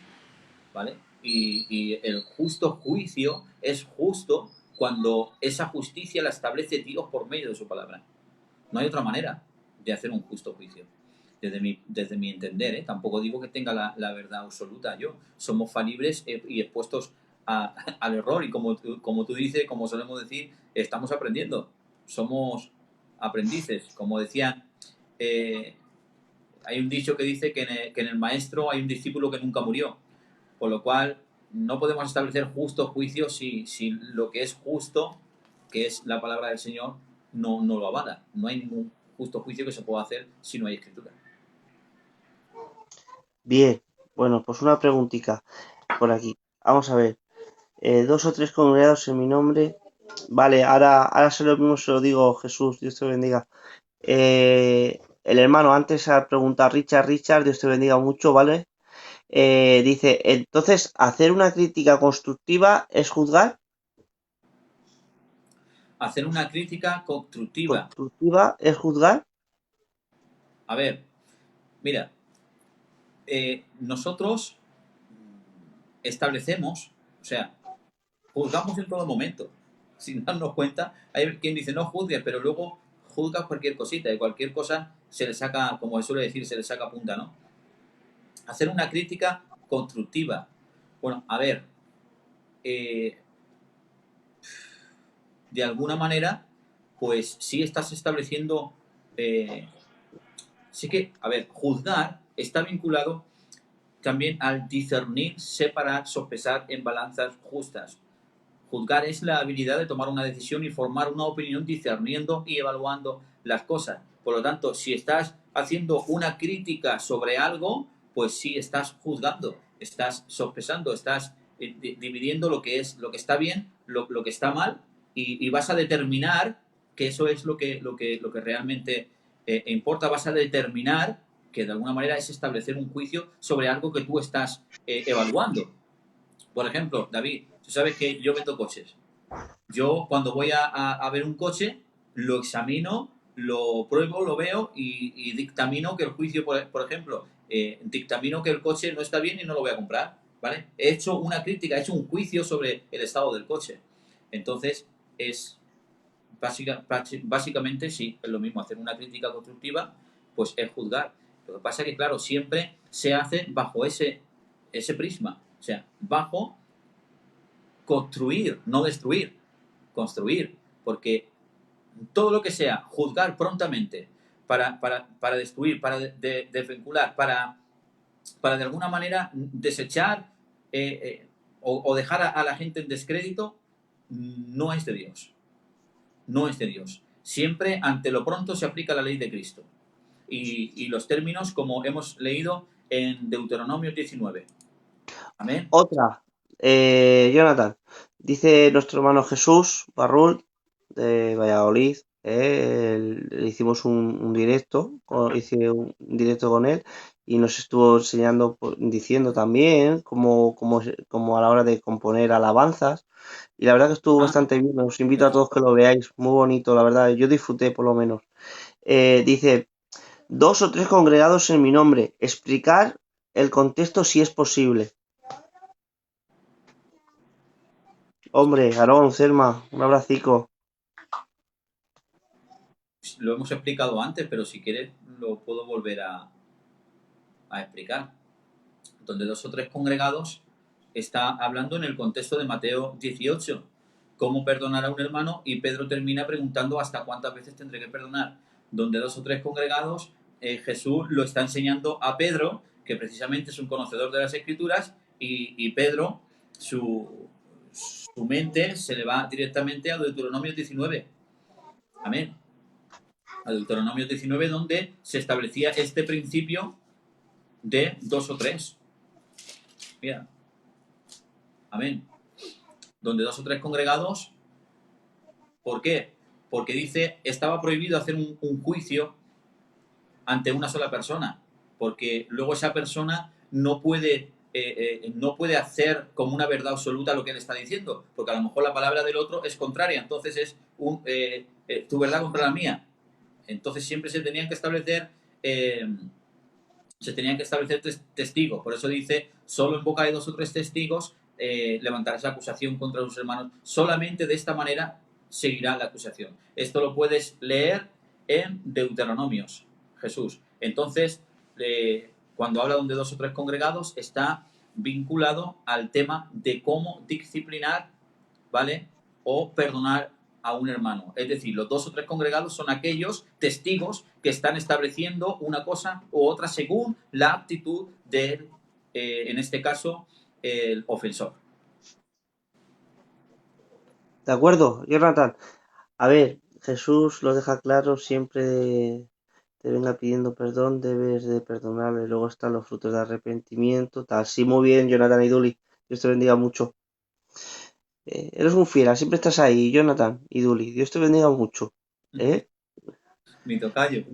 ¿vale? Y el justo juicio es justo cuando esa justicia la establece Dios por medio de su palabra. No hay otra manera de hacer un justo juicio. Desde mi entender, tampoco digo que tenga la verdad absoluta yo. Somos falibles y expuestos al error. Y como tú dices, como solemos decir, estamos aprendiendo. Somos aprendices. Como decía, hay un dicho que dice que en el maestro hay un discípulo que nunca murió. Por lo cual, no podemos establecer justo juicio si lo que es justo, que es la palabra del Señor, no lo avala. No hay ningún justo juicio que se pueda hacer si no hay escritura. Bien, bueno, pues una preguntita por aquí. Vamos a ver. 2 o 3 congregados en mi nombre. Vale, ahora se lo mismo se lo digo, Jesús, Dios te bendiga. El hermano antes ha preguntado Richard, Dios te bendiga mucho, ¿vale? Dice, entonces, ¿hacer una crítica constructiva es juzgar? Hacer una crítica constructiva. ¿Constructiva es juzgar? A ver, mira, nosotros establecemos, o sea, juzgamos en todo momento. Sin darnos cuenta, hay quien dice no juzgues, pero luego juzgas cualquier cosita y cualquier cosa se le saca, como se suele decir, se le saca punta, ¿no? Hacer una crítica constructiva. Bueno, a ver, de alguna manera, pues sí estás estableciendo, sí que, a ver, juzgar está vinculado también al discernir, separar, sopesar en balanzas justas. Juzgar es la habilidad de tomar una decisión y formar una opinión discerniendo y evaluando las cosas. Por lo tanto, si estás haciendo una crítica sobre algo, pues sí estás juzgando, estás sopesando, estás dividiendo lo que está bien, lo que está mal, y vas a determinar que eso es lo que realmente importa. Vas a determinar que de alguna manera es establecer un juicio sobre algo que tú estás evaluando. Por ejemplo, David, tú sabes que yo vendo coches. Yo cuando voy a ver un coche, lo examino, lo pruebo, lo veo y dictamino que el juicio, por ejemplo, dictamino que el coche no está bien y no lo voy a comprar, ¿vale? He hecho una crítica, he hecho un juicio sobre el estado del coche. Entonces, es básicamente sí, es lo mismo. Hacer una crítica constructiva, pues es juzgar. Lo que pasa es que, claro, siempre se hace bajo ese prisma. O sea, bajo construir, no destruir, construir, porque todo lo que sea juzgar prontamente para destruir, para desvincular, para de alguna manera desechar o dejar a la gente en descrédito, no es de Dios. No es de Dios. Siempre ante lo pronto se aplica la ley de Cristo. Y los términos como hemos leído en Deuteronomio 19. Amén. Otra, Jonathan, dice nuestro hermano Jesús Barrul de Valladolid, le hicimos un directo, hice un directo con él y nos estuvo enseñando, diciendo también cómo a la hora de componer alabanzas, y la verdad que estuvo bastante bien. Os invito a todos que lo veáis, muy bonito, la verdad, yo disfruté por lo menos. Dice, 2 o 3 congregados en mi nombre, explicar el contexto si es posible. Hombre, Aarón, Selma, un abracico. Lo hemos explicado antes, pero si quieres lo puedo volver a explicar. Donde 2 o 3 congregados está hablando en el contexto de Mateo 18. Cómo perdonar a un hermano, y Pedro termina preguntando hasta cuántas veces tendré que perdonar. Donde 2 o 3 congregados, Jesús lo está enseñando a Pedro, que precisamente es un conocedor de las Escrituras, y Pedro, su mente se le va directamente a Deuteronomio 19. Amén. A Deuteronomio 19, donde se establecía este principio de 2 o 3. Mira, amén. Donde 2 o 3 congregados, ¿por qué? porque dice, estaba prohibido hacer un juicio ante una sola persona, porque luego esa persona no puede hacer como una verdad absoluta lo que él está diciendo, porque a lo mejor la palabra del otro es contraria, entonces es tu verdad contra la mía. Entonces siempre eh, se tenían que establecer testigos. Por eso dice, solo en boca de 2 o 3 testigos levantarás acusación contra los hermanos. Solamente de esta manera seguirá la acusación. Esto lo puedes leer en Deuteronomios, Jesús. Entonces, cuando habla de 2 o 3 congregados, está vinculado al tema de cómo disciplinar, ¿vale? O perdonar a un hermano. Es decir, los 2 o 3 congregados son aquellos testigos que están estableciendo una cosa u otra según la actitud del, en este caso, el ofensor. ¿De acuerdo, Jonathan? A ver, Jesús lo deja claro, siempre te venga pidiendo perdón, debes de perdonarle. Luego están los frutos de arrepentimiento, tal. Sí, muy bien, Jonathan y Duli. Dios te bendiga mucho. Eres un fiera, siempre estás ahí, Jonathan y Duli. Dios te bendiga mucho. ¿Eh? Mi tocayo.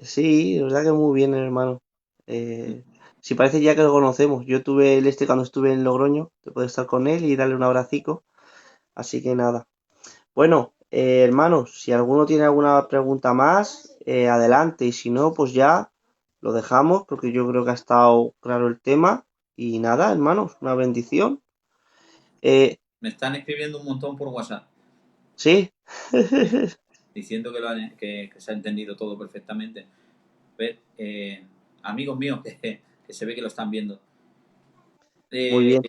Sí, la verdad que muy bien, hermano. Eh, si parece ya que lo conocemos. Yo tuve el cuando estuve en Logroño, te puedes estar con él y darle un abracico. Así que nada. Bueno, hermanos, si alguno tiene alguna pregunta más, adelante. Y si no, pues ya lo dejamos porque yo creo que ha estado claro el tema. Y nada, hermanos, una bendición. Eh, Me están escribiendo un montón por WhatsApp. sí. Diciendo que se ha entendido todo perfectamente. Ver, amigos míos que se ve que lo están viendo. Muy Eh, bien.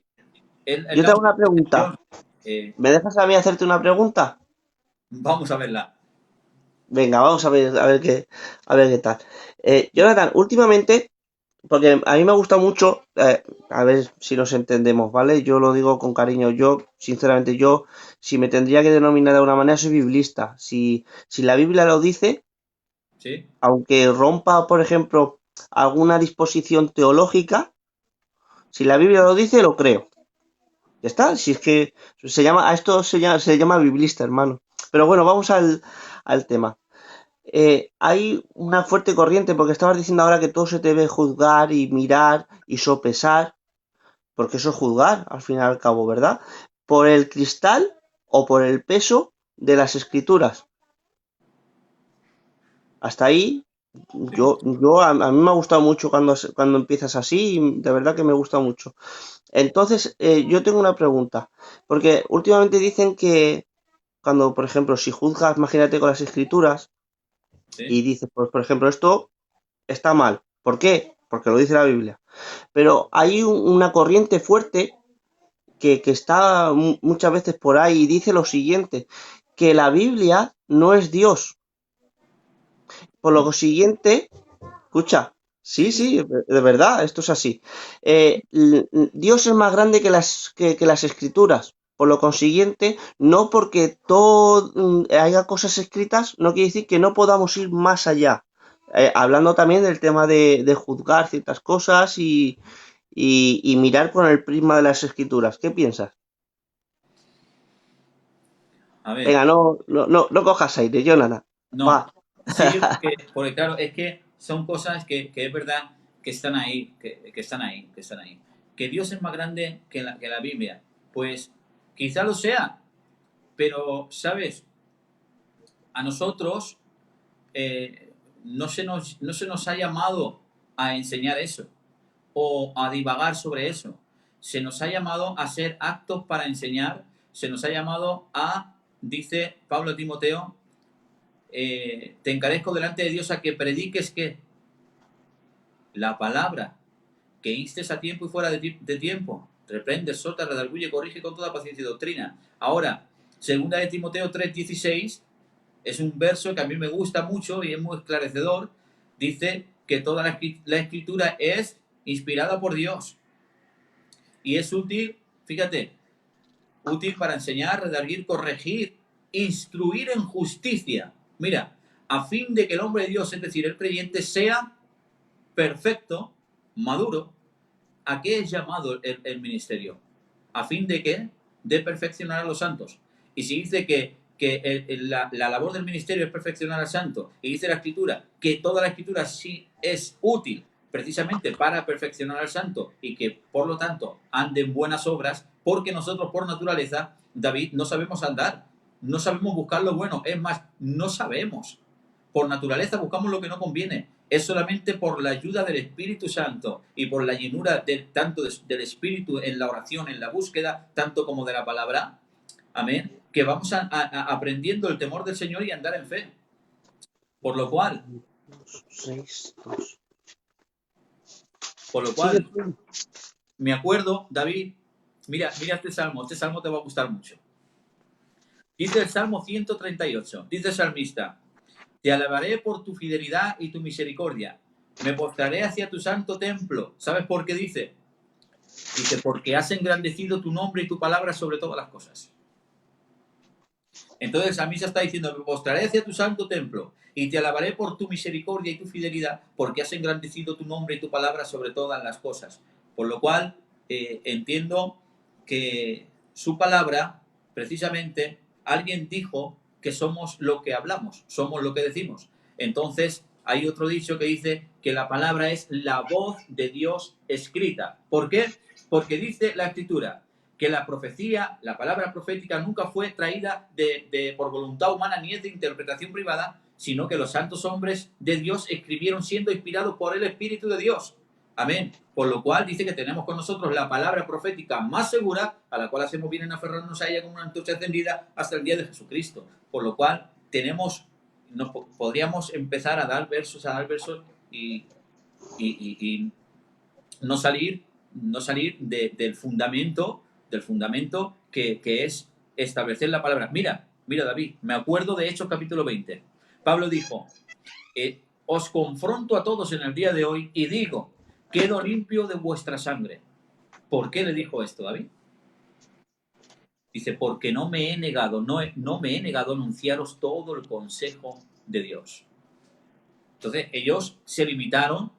Yo la te hago una pregunta. cuestión, eh, ¿Me dejas a mí hacerte una pregunta? vamos a verla. Venga, vamos a ver qué tal. Jonathan, últimamente, porque a mí me gusta mucho, a ver si nos entendemos, ¿vale? Yo lo digo con cariño. Yo, sinceramente, si me tendría que denominar de alguna manera, soy biblista. Si la Biblia lo dice, ¿Sí? aunque rompa, por ejemplo, alguna disposición teológica, si la Biblia lo dice, lo creo. Ya está, si es que a esto se llama biblista, hermano. Pero bueno, vamos al tema. Hay una fuerte corriente, porque estabas diciendo ahora que todo se debe juzgar y mirar y sopesar, porque eso es juzgar, al fin y al cabo, ¿verdad? Por el cristal o por el peso de las escrituras. Hasta ahí, Sí. a mí me ha gustado mucho cuando empiezas así, y de verdad que me gusta mucho. Entonces, yo tengo una pregunta, porque últimamente dicen que cuando, por ejemplo, si juzgas, imagínate con las escrituras, ¿Sí? y dices, pues, por ejemplo, esto está mal. ¿Por qué? Porque lo dice la Biblia. Pero hay una corriente fuerte que está muchas veces por ahí y dice lo siguiente, que la Biblia no es Dios. Por lo ¿Cómo? siguiente, escucha, sí, Sí, sí. sí, de verdad, esto es así. Dios es más grande que las escrituras. Por lo consiguiente, no porque todo haya cosas escritas, no quiere decir que no podamos ir más allá. Hablando también del tema de juzgar ciertas cosas y mirar con el prisma de las escrituras. ¿Qué piensas? A ver, Venga, no cojas aire, Jonathan. no. Va. Sí, porque claro, es que son cosas que es verdad que están ahí, que están ahí, que están ahí. Que Dios es más grande que la Biblia. Pues quizá lo sea, pero, ¿sabes? A nosotros no se nos ha llamado a enseñar eso o a divagar sobre eso. Se nos ha llamado a ser actos para enseñar, se nos ha llamado a, dice Pablo a Timoteo, te encarezco delante de Dios a que prediques que la palabra, que instes a tiempo y fuera de tiempo, reprende, exhorta, redarguye, corrige con toda paciencia y doctrina. Ahora, segunda de Timoteo 3:16 es un verso que a mí me gusta mucho y es muy esclarecedor. Dice que toda la escritura es inspirada por Dios y es útil, fíjate, útil para enseñar, redarguir, corregir, instruir en justicia. Mira, a fin de que el hombre de Dios, es decir, el creyente, sea perfecto, maduro. ¿A qué es llamado el ministerio? A fin de que de perfeccionar a los santos. Y si dice que la labor del ministerio es perfeccionar al santo, y dice la Escritura que toda la Escritura sí es útil precisamente para perfeccionar al santo y que por lo tanto ande en buenas obras, porque nosotros por naturaleza, David, no sabemos andar, no sabemos buscar lo bueno, es más, no sabemos. Por naturaleza buscamos lo que no conviene. Es solamente por la ayuda del Espíritu Santo y por la llenura tanto del Espíritu en la oración, en la búsqueda, tanto como de la palabra, amén, que vamos aprendiendo el temor del Señor y andar en fe. Por lo cual, 6, 2. Me acuerdo, David, mira este salmo te va a gustar mucho. Dice el Salmo 138, dice el salmista: te alabaré por tu fidelidad y tu misericordia. Me postraré hacia tu santo templo. ¿Sabes por qué dice? Dice, porque has engrandecido tu nombre y tu palabra sobre todas las cosas. Entonces el salmista está diciendo, me postraré hacia tu santo templo y te alabaré por tu misericordia y tu fidelidad, porque has engrandecido tu nombre y tu palabra sobre todas las cosas. Por lo cual entiendo que su palabra, precisamente, alguien dijo que somos lo que hablamos, somos lo que decimos. Entonces hay otro dicho que dice que la palabra es la voz de Dios escrita. ¿Por qué? Porque dice la Escritura que la profecía, la palabra profética nunca fue traída por voluntad humana ni es de interpretación privada, sino que los santos hombres de Dios escribieron siendo inspirados por el Espíritu de Dios. Amén. Por lo cual dice que tenemos con nosotros la palabra profética más segura, a la cual hacemos bien en aferrarnos a ella como una antorcha encendida hasta el día de Jesucristo. Por lo cual podríamos empezar a dar versos y no salir del fundamento que es establecer la palabra. Mira, David, me acuerdo de Hechos capítulo 20. Pablo dijo, os confronto a todos en el día de hoy y digo, quedo limpio de vuestra sangre. ¿Por qué le dijo esto, David? Dice, porque no me he negado a anunciaros todo el consejo de Dios. Entonces, ellos se limitaron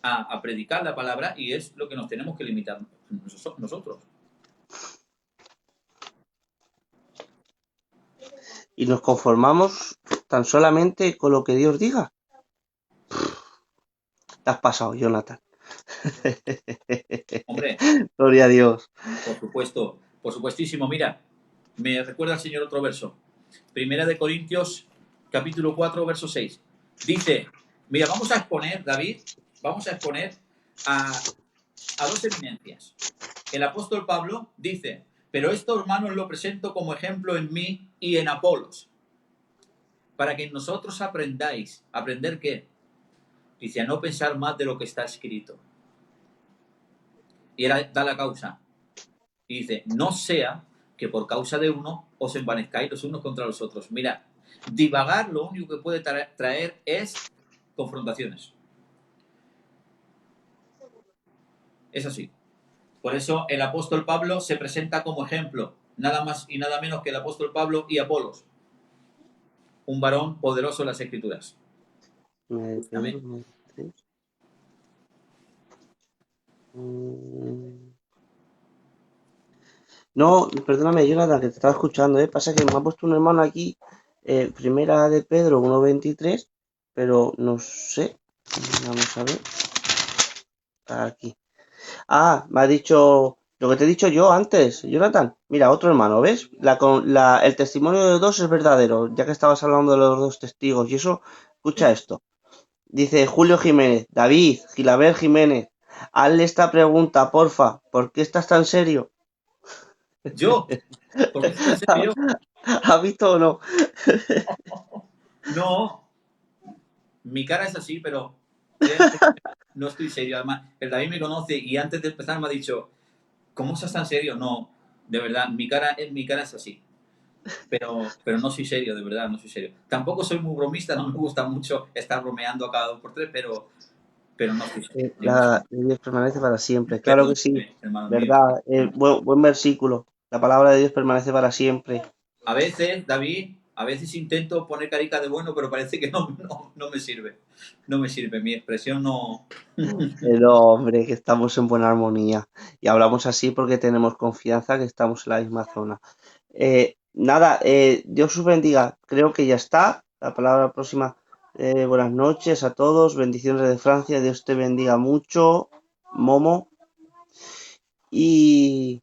a predicar la palabra y es lo que nos tenemos que limitar nosotros. Y nos conformamos tan solamente con lo que Dios diga. Te has pasado, Jonathan. Hombre, gloria a Dios. Por supuestísimo. Mira, me recuerda al Señor otro verso. Primera de Corintios, capítulo 4, verso 6. Dice, mira, vamos a exponer, David, a dos eminencias. El apóstol Pablo dice, pero esto, hermanos, lo presento como ejemplo en mí y en Apolos, para que nosotros aprendáis. ¿Aprender qué? Dice, a no pensar más de lo que está escrito. Y él da la causa. Y dice, no sea que por causa de uno os envanezcáis los unos contra los otros. Mira, divagar lo único que puede traer es confrontaciones. Es así. Por eso el apóstol Pablo se presenta como ejemplo, nada más y nada menos que el apóstol Pablo y Apolos, un varón poderoso en las Escrituras. Amén. No, perdóname, Jonathan, que te estaba escuchando, Pasa que me ha puesto un hermano aquí, primera de Pedro 1.23, pero no sé. Vamos a ver. Aquí. Ah, me ha dicho lo que te he dicho yo antes, Jonathan. Mira, otro hermano, ¿ves? El testimonio de los dos es verdadero, ya que estabas hablando de los dos testigos. Y eso, escucha esto. Dice Julio Jiménez, David, Gilabert Jiménez, hazle esta pregunta, porfa. ¿Por qué estás tan serio? ¿Yo? ¿Por qué estás tan serio? ¿Has visto o no? No. Mi cara es así, pero no estoy serio. Además, el David me conoce y antes de empezar me ha dicho, ¿cómo estás tan serio? No, de verdad, mi cara es así. Pero no soy serio, de verdad, no soy serio. Tampoco soy muy bromista, no me gusta mucho estar bromeando a cada 2 por 3, pero no soy serio. La de Dios permanece para siempre. Claro que sí, Hermano mío. verdad. Buen versículo. La palabra de Dios permanece para siempre. A veces, David, intento poner carica de bueno, pero parece que no me sirve. No me sirve, mi expresión no... Pero hombre, que estamos en buena armonía. Y hablamos así porque tenemos confianza que estamos en la misma zona. Nada, Dios os bendiga. Creo que ya está. La palabra próxima. Buenas noches a todos. Bendiciones de Francia. Dios te bendiga mucho, Momo. Y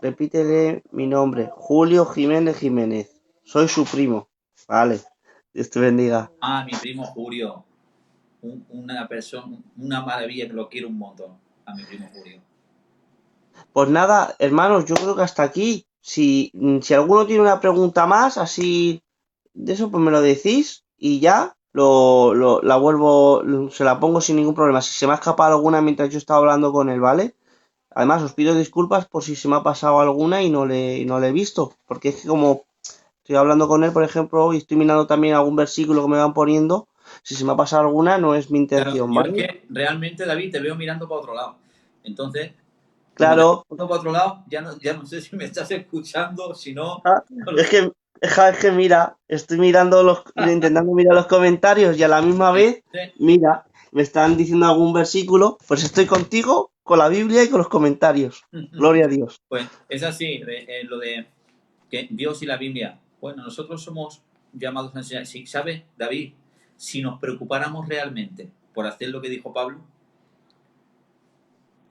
repítele mi nombre, Julio Jiménez Jiménez. Soy su primo. Vale. Dios te bendiga. Ah, mi primo Julio, una persona, una maravilla que lo quiero un montón, a mi primo Julio. Pues nada, hermanos, yo creo que hasta aquí. Si alguno tiene una pregunta más, así de eso, pues me lo decís y ya la vuelvo, se la pongo sin ningún problema. Si se me ha escapado alguna mientras yo estaba hablando con él, ¿vale? Además, os pido disculpas por si se me ha pasado alguna y no le he visto, porque es que como estoy hablando con él, por ejemplo, y estoy mirando también algún versículo que me van poniendo, si se me ha pasado alguna, no es mi Claro, intención, yo es ¿vale? que realmente, David, te veo mirando para otro lado. Entonces, como te veo Claro, mirando para otro lado, ya no sé si me estás escuchando, si no, ah, no lo es sé. que, es que mira, estoy mirando intentando mirar los comentarios y a la misma vez, Entonces, mira, me están diciendo algún versículo, pues estoy contigo, con la Biblia y con los comentarios. Gloria a Dios. pues es así, lo de que Dios y la Biblia. Bueno, nosotros somos llamados a enseñar. Si, ¿sabe, David? Si nos preocupáramos realmente por hacer lo que dijo Pablo,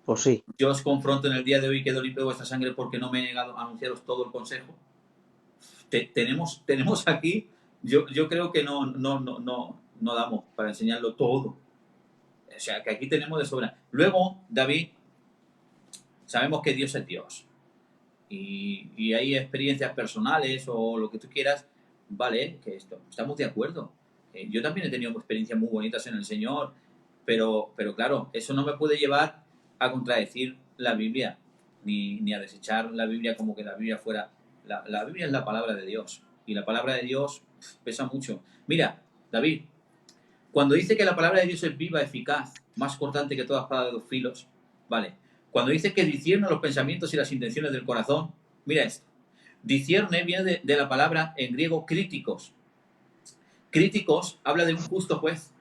Pues sí. yo os confronto en el día de hoy, quedo limpio de vuestra sangre porque no me he negado a anunciaros todo el consejo. Tenemos aquí, yo creo que no damos para enseñarlo todo. O sea, que aquí tenemos de sobra. Luego, David, sabemos que Dios es Dios. Y hay experiencias personales o lo que tú quieras, vale, que esto, estamos de acuerdo. Yo también he tenido experiencias muy bonitas en el Señor, pero claro, eso no me puede llevar a contradecir la Biblia, ni a desechar la Biblia como que la Biblia fuera... La Biblia es la palabra de Dios, y la palabra de Dios pesa mucho. Mira, David, cuando dice que la palabra de Dios es viva, eficaz, más cortante que todas las palabras de dos filos, vale. Cuando dice que discierne los pensamientos y las intenciones del corazón, mira esto. Discierne viene de la palabra en griego críticos. Críticos habla de un justo juez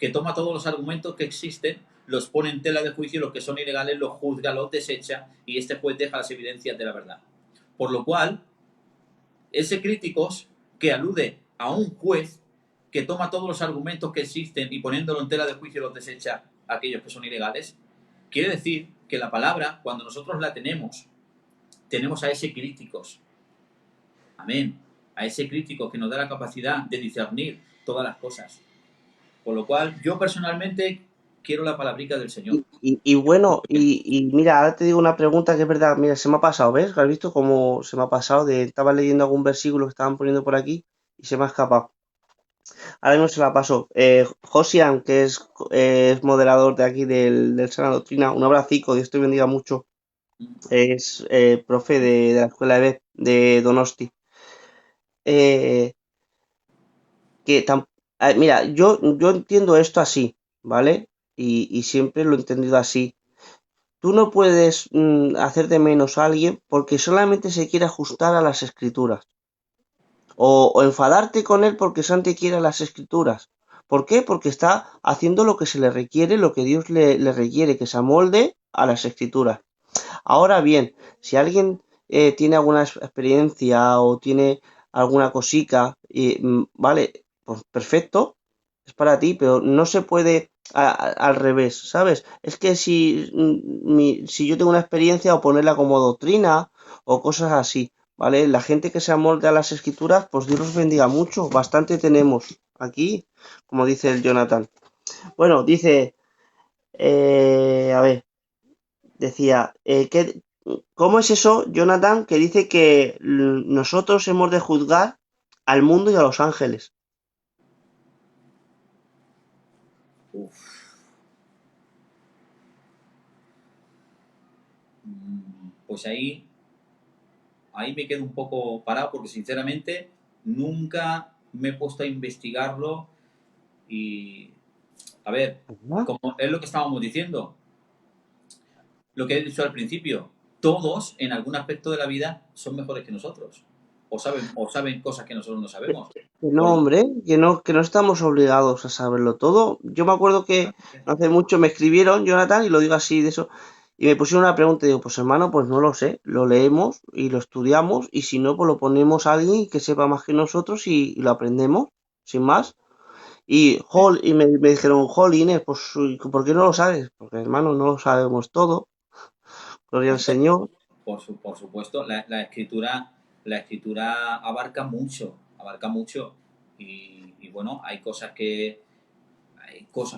que toma todos los argumentos que existen, los pone en tela de juicio, los que son ilegales los juzga, los desecha y este juez deja las evidencias de la verdad. Por lo cual, ese críticos que alude a un juez que toma todos los argumentos que existen y poniéndolo en tela de juicio los desecha aquellos que son ilegales, quiere decir que la palabra, cuando nosotros la tenemos a ese críticos. Amén. A ese crítico que nos da la capacidad de discernir todas las cosas. Por lo cual, yo personalmente quiero la palabrica del Señor. Y bueno, y mira, ahora te digo una pregunta que es verdad, mira, se me ha pasado, ¿ves? ¿Has visto cómo se me ha pasado? Estaba leyendo algún versículo que estaban poniendo por aquí y se me ha escapado. Ahora mismo se la paso. Josian, que es moderador de aquí del Sana Doctrina, un abracico, Dios te bendiga mucho. Es profe de la escuela de Donosti. Eh, mira, yo entiendo esto así, ¿vale? Y siempre lo he entendido así. Tú no puedes hacer de menos a alguien porque solamente se quiere ajustar a las escrituras. O enfadarte con él porque solamente quiere las escrituras. ¿Por qué? Porque está haciendo lo que se le requiere, lo que Dios le requiere, que se amolde a las escrituras. Ahora bien, si alguien tiene alguna experiencia o tiene alguna cosica, vale, pues perfecto, es para ti, pero no se puede al revés, ¿sabes? Es que si yo tengo una experiencia o ponerla como doctrina o cosas así, ¿vale? La gente que se amolda a las escrituras, pues Dios los bendiga mucho, bastante tenemos aquí, como dice el Jonathan. Bueno, dice, a ver. Decía, ¿cómo es eso, Jonathan, que dice que nosotros hemos de juzgar al mundo y a los ángeles? Uf. Pues ahí me quedo un poco parado porque sinceramente nunca me he puesto a investigarlo y, a ver, ¿Verdad? como es lo que estábamos diciendo, lo que he dicho al principio, todos en algún aspecto de la vida son mejores que nosotros o saben cosas que nosotros no sabemos. Que no, Por lo hombre, que no estamos obligados a saberlo todo. Yo me acuerdo que no hace mucho me escribieron, Jonathan, y lo digo así de eso, Y me pusieron una pregunta y digo, pues hermano, pues no lo sé, lo leemos y lo estudiamos y si no, pues lo ponemos a alguien que sepa más que nosotros y lo aprendemos, sin más. Y me dijeron, Jolines, pues ¿por qué no lo sabes? Porque hermano, no lo sabemos todo, gloria al Hombre, Señor. por supuesto, la escritura abarca mucho y bueno, hay cosas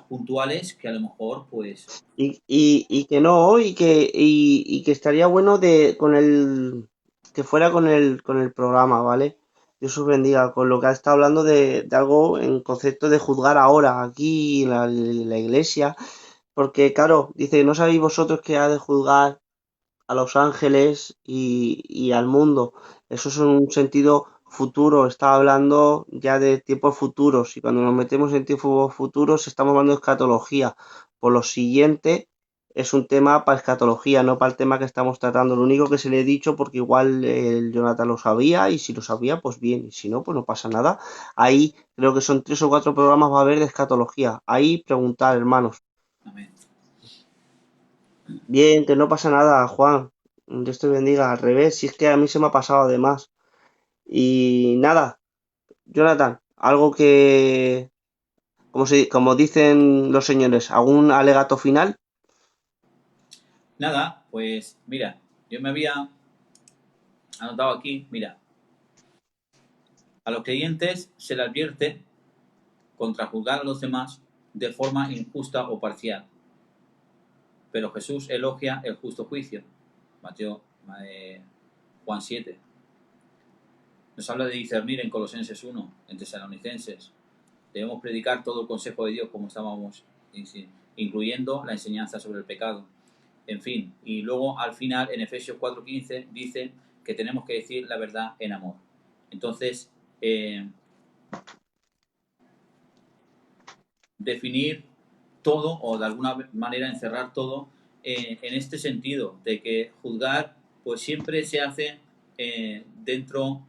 puntuales que a lo mejor pues Y que no, y que estaría bueno que fuera con el programa, ¿vale? Dios os bendiga, con lo que ha estado hablando de algo en concepto de juzgar ahora, aquí en la iglesia, porque claro, dice, ¿no sabéis vosotros que ha de juzgar a los ángeles y al mundo? Eso es un sentido futuro, está hablando ya de tiempos futuros, y cuando nos metemos en tiempos futuros estamos hablando de escatología. Por lo siguiente, es un tema para escatología, no para el tema que estamos tratando. Lo único que se le he dicho, porque igual el Jonathan lo sabía, y si lo sabía, pues bien, y si no, pues no pasa nada. Ahí creo que son 3 o 4 programas va a haber de escatología. Ahí preguntar, hermanos. amén. Bien, que no pasa nada, Juan. Dios te bendiga. Al revés, si es que a mí se me ha pasado además. Y nada, Jonathan, algo que, como dicen los señores, ¿algún alegato final? Nada, pues mira, yo me había anotado aquí, mira, a los creyentes se les advierte contra juzgar a los demás de forma injusta o parcial, pero Jesús elogia el justo juicio. Mateo, Juan 7. Nos habla de discernir en Colosenses 1, en Tesalonicenses. Debemos predicar todo el consejo de Dios como estábamos, incluyendo la enseñanza sobre el pecado. En fin, y luego al final en Efesios 4:15 dice que tenemos que decir la verdad en amor. Entonces, definir todo o de alguna manera encerrar todo en este sentido de que juzgar pues siempre se hace dentro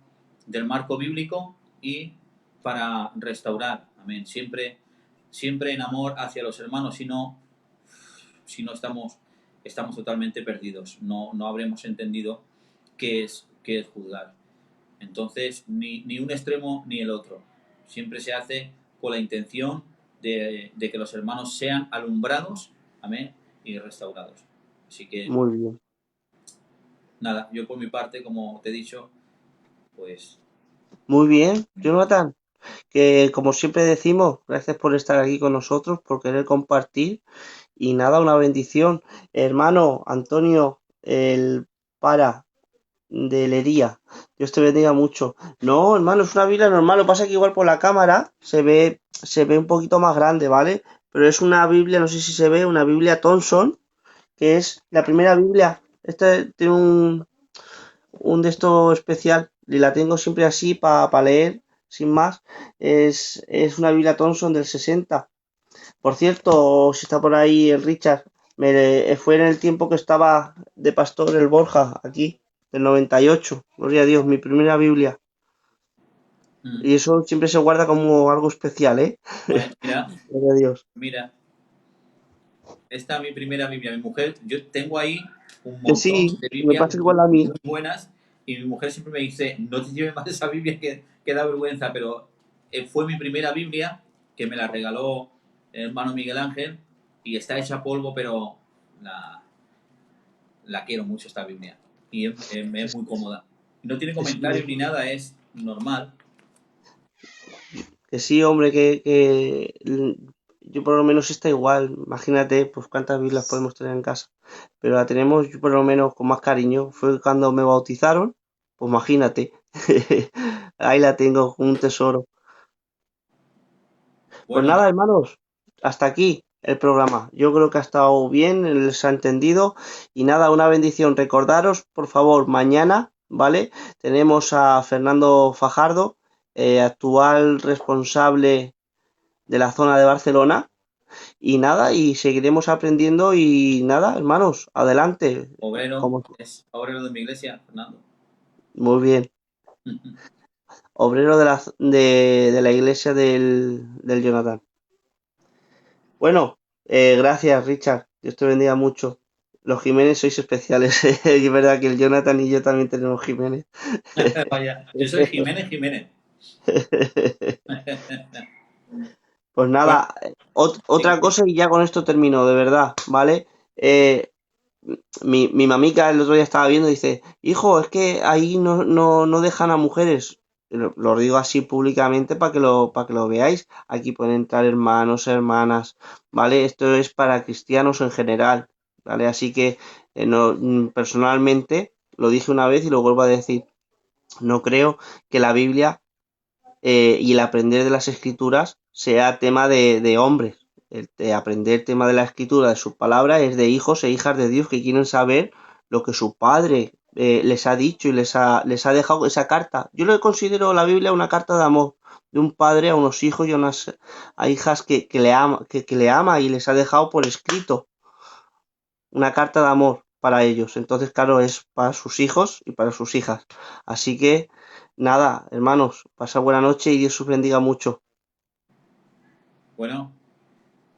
del marco bíblico y para restaurar, amén, siempre en amor hacia los hermanos, si no estamos totalmente perdidos, no habremos entendido qué es juzgar. Entonces, ni un extremo ni el otro. Siempre se hace con la intención de que los hermanos sean alumbrados, amén, y restaurados. Así que, Muy bien. nada, yo por mi parte, como te he dicho, pues Muy bien, Jonathan, que como siempre decimos, gracias por estar aquí con nosotros, por querer compartir. Y nada, una bendición. Hermano Antonio, el para de Lería. Dios te bendiga mucho. No, hermano, es una Biblia normal. Lo que pasa es que igual por la cámara se ve un poquito más grande, ¿vale? Pero es una Biblia, no sé si se ve, una Biblia Thompson, que es la primera Biblia. Esta tiene un de esto especial y la tengo siempre así para leer, sin más. Es una Biblia Thompson del 60. Por cierto, si está por ahí el Richard, fue en el tiempo que estaba de pastor el Borja, aquí, del 98. Gloria a Dios, mi primera Biblia. Y eso siempre se guarda como algo especial, ¿eh? pues mira, Gloria a Dios. mira, esta es mi primera Biblia. Mi mujer, yo tengo ahí un Que montón sí, de me Biblias pasa igual a mí. muy buenas y mi mujer siempre me dice, no te lleves más esa Biblia que da vergüenza, pero fue mi primera Biblia que me la regaló el hermano Miguel Ángel y está hecha polvo, pero la, la quiero mucho esta Biblia y es muy cómoda. No tiene Que sí, comentarios ni nada, es normal. que sí, hombre, yo por lo menos está igual. Imagínate, pues cuántas Biblias podemos tener en casa. Pero la tenemos yo por lo menos con más cariño. Fue cuando me bautizaron, pues imagínate. Ahí la tengo, un tesoro. Pues Bueno, nada, hermanos, hasta aquí el programa. Yo creo que ha estado bien, les ha entendido. Y nada, una bendición. Recordaros, por favor, mañana, ¿vale? Tenemos a Fernando Fajardo, actual responsable de la zona de Barcelona. Y nada, y seguiremos aprendiendo. Y nada, hermanos, adelante. Como, es obrero de mi iglesia, Fernando. muy bien. Obrero de la iglesia del Jonathan. Bueno, gracias, Richard. Dios te bendiga mucho. Los Jiménez sois especiales. Es verdad que el Jonathan y yo también tenemos Jiménez. Vaya, yo soy Jiménez Jiménez. Pues Bueno, nada, sigue, otra sigue. cosa y ya con esto termino, de verdad, ¿vale? Eh, mi mamica el otro día estaba viendo y dice, hijo, es que ahí no dejan a mujeres. Lo digo así públicamente para que lo veáis. Aquí pueden entrar hermanos, hermanas, ¿vale? Esto es para cristianos en general, ¿vale? Así que personalmente lo dije una vez y lo vuelvo a decir. No creo que la Biblia y el aprender de las escrituras sea tema de hombres. El de aprender tema de la escritura, de su palabra, es de hijos e hijas de Dios que quieren saber lo que su padre les ha dicho y les ha dejado esa carta. Yo le considero la Biblia una carta de amor de un padre a unos hijos y a hijas que le ama y les ha dejado por escrito una carta de amor para ellos. Entonces, claro, es para sus hijos y para sus hijas. Así que, nada, hermanos, pasa buena noche y Dios os bendiga mucho. Bueno,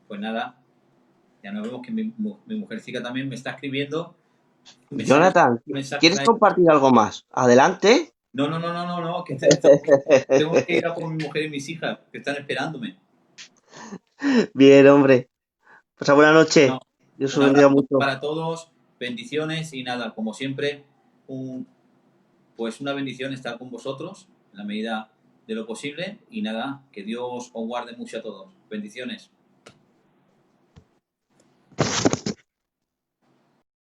pues nada, ya nos vemos que mi mujercica también me está escribiendo. Me salen Jonathan, mensajes ¿quieres ahí. compartir algo más? Adelante. No, no, no, no, no, no, que tengo que ir a por mi mujer y mis hijas, que están esperándome. Bien, hombre. Pasa buena Bueno, noche. Dios un os bendiga abrazo mucho. para todos, bendiciones y nada, como siempre, un, pues una bendición estar con vosotros en la medida de lo posible y nada, que Dios os guarde mucho a todos. Bendiciones.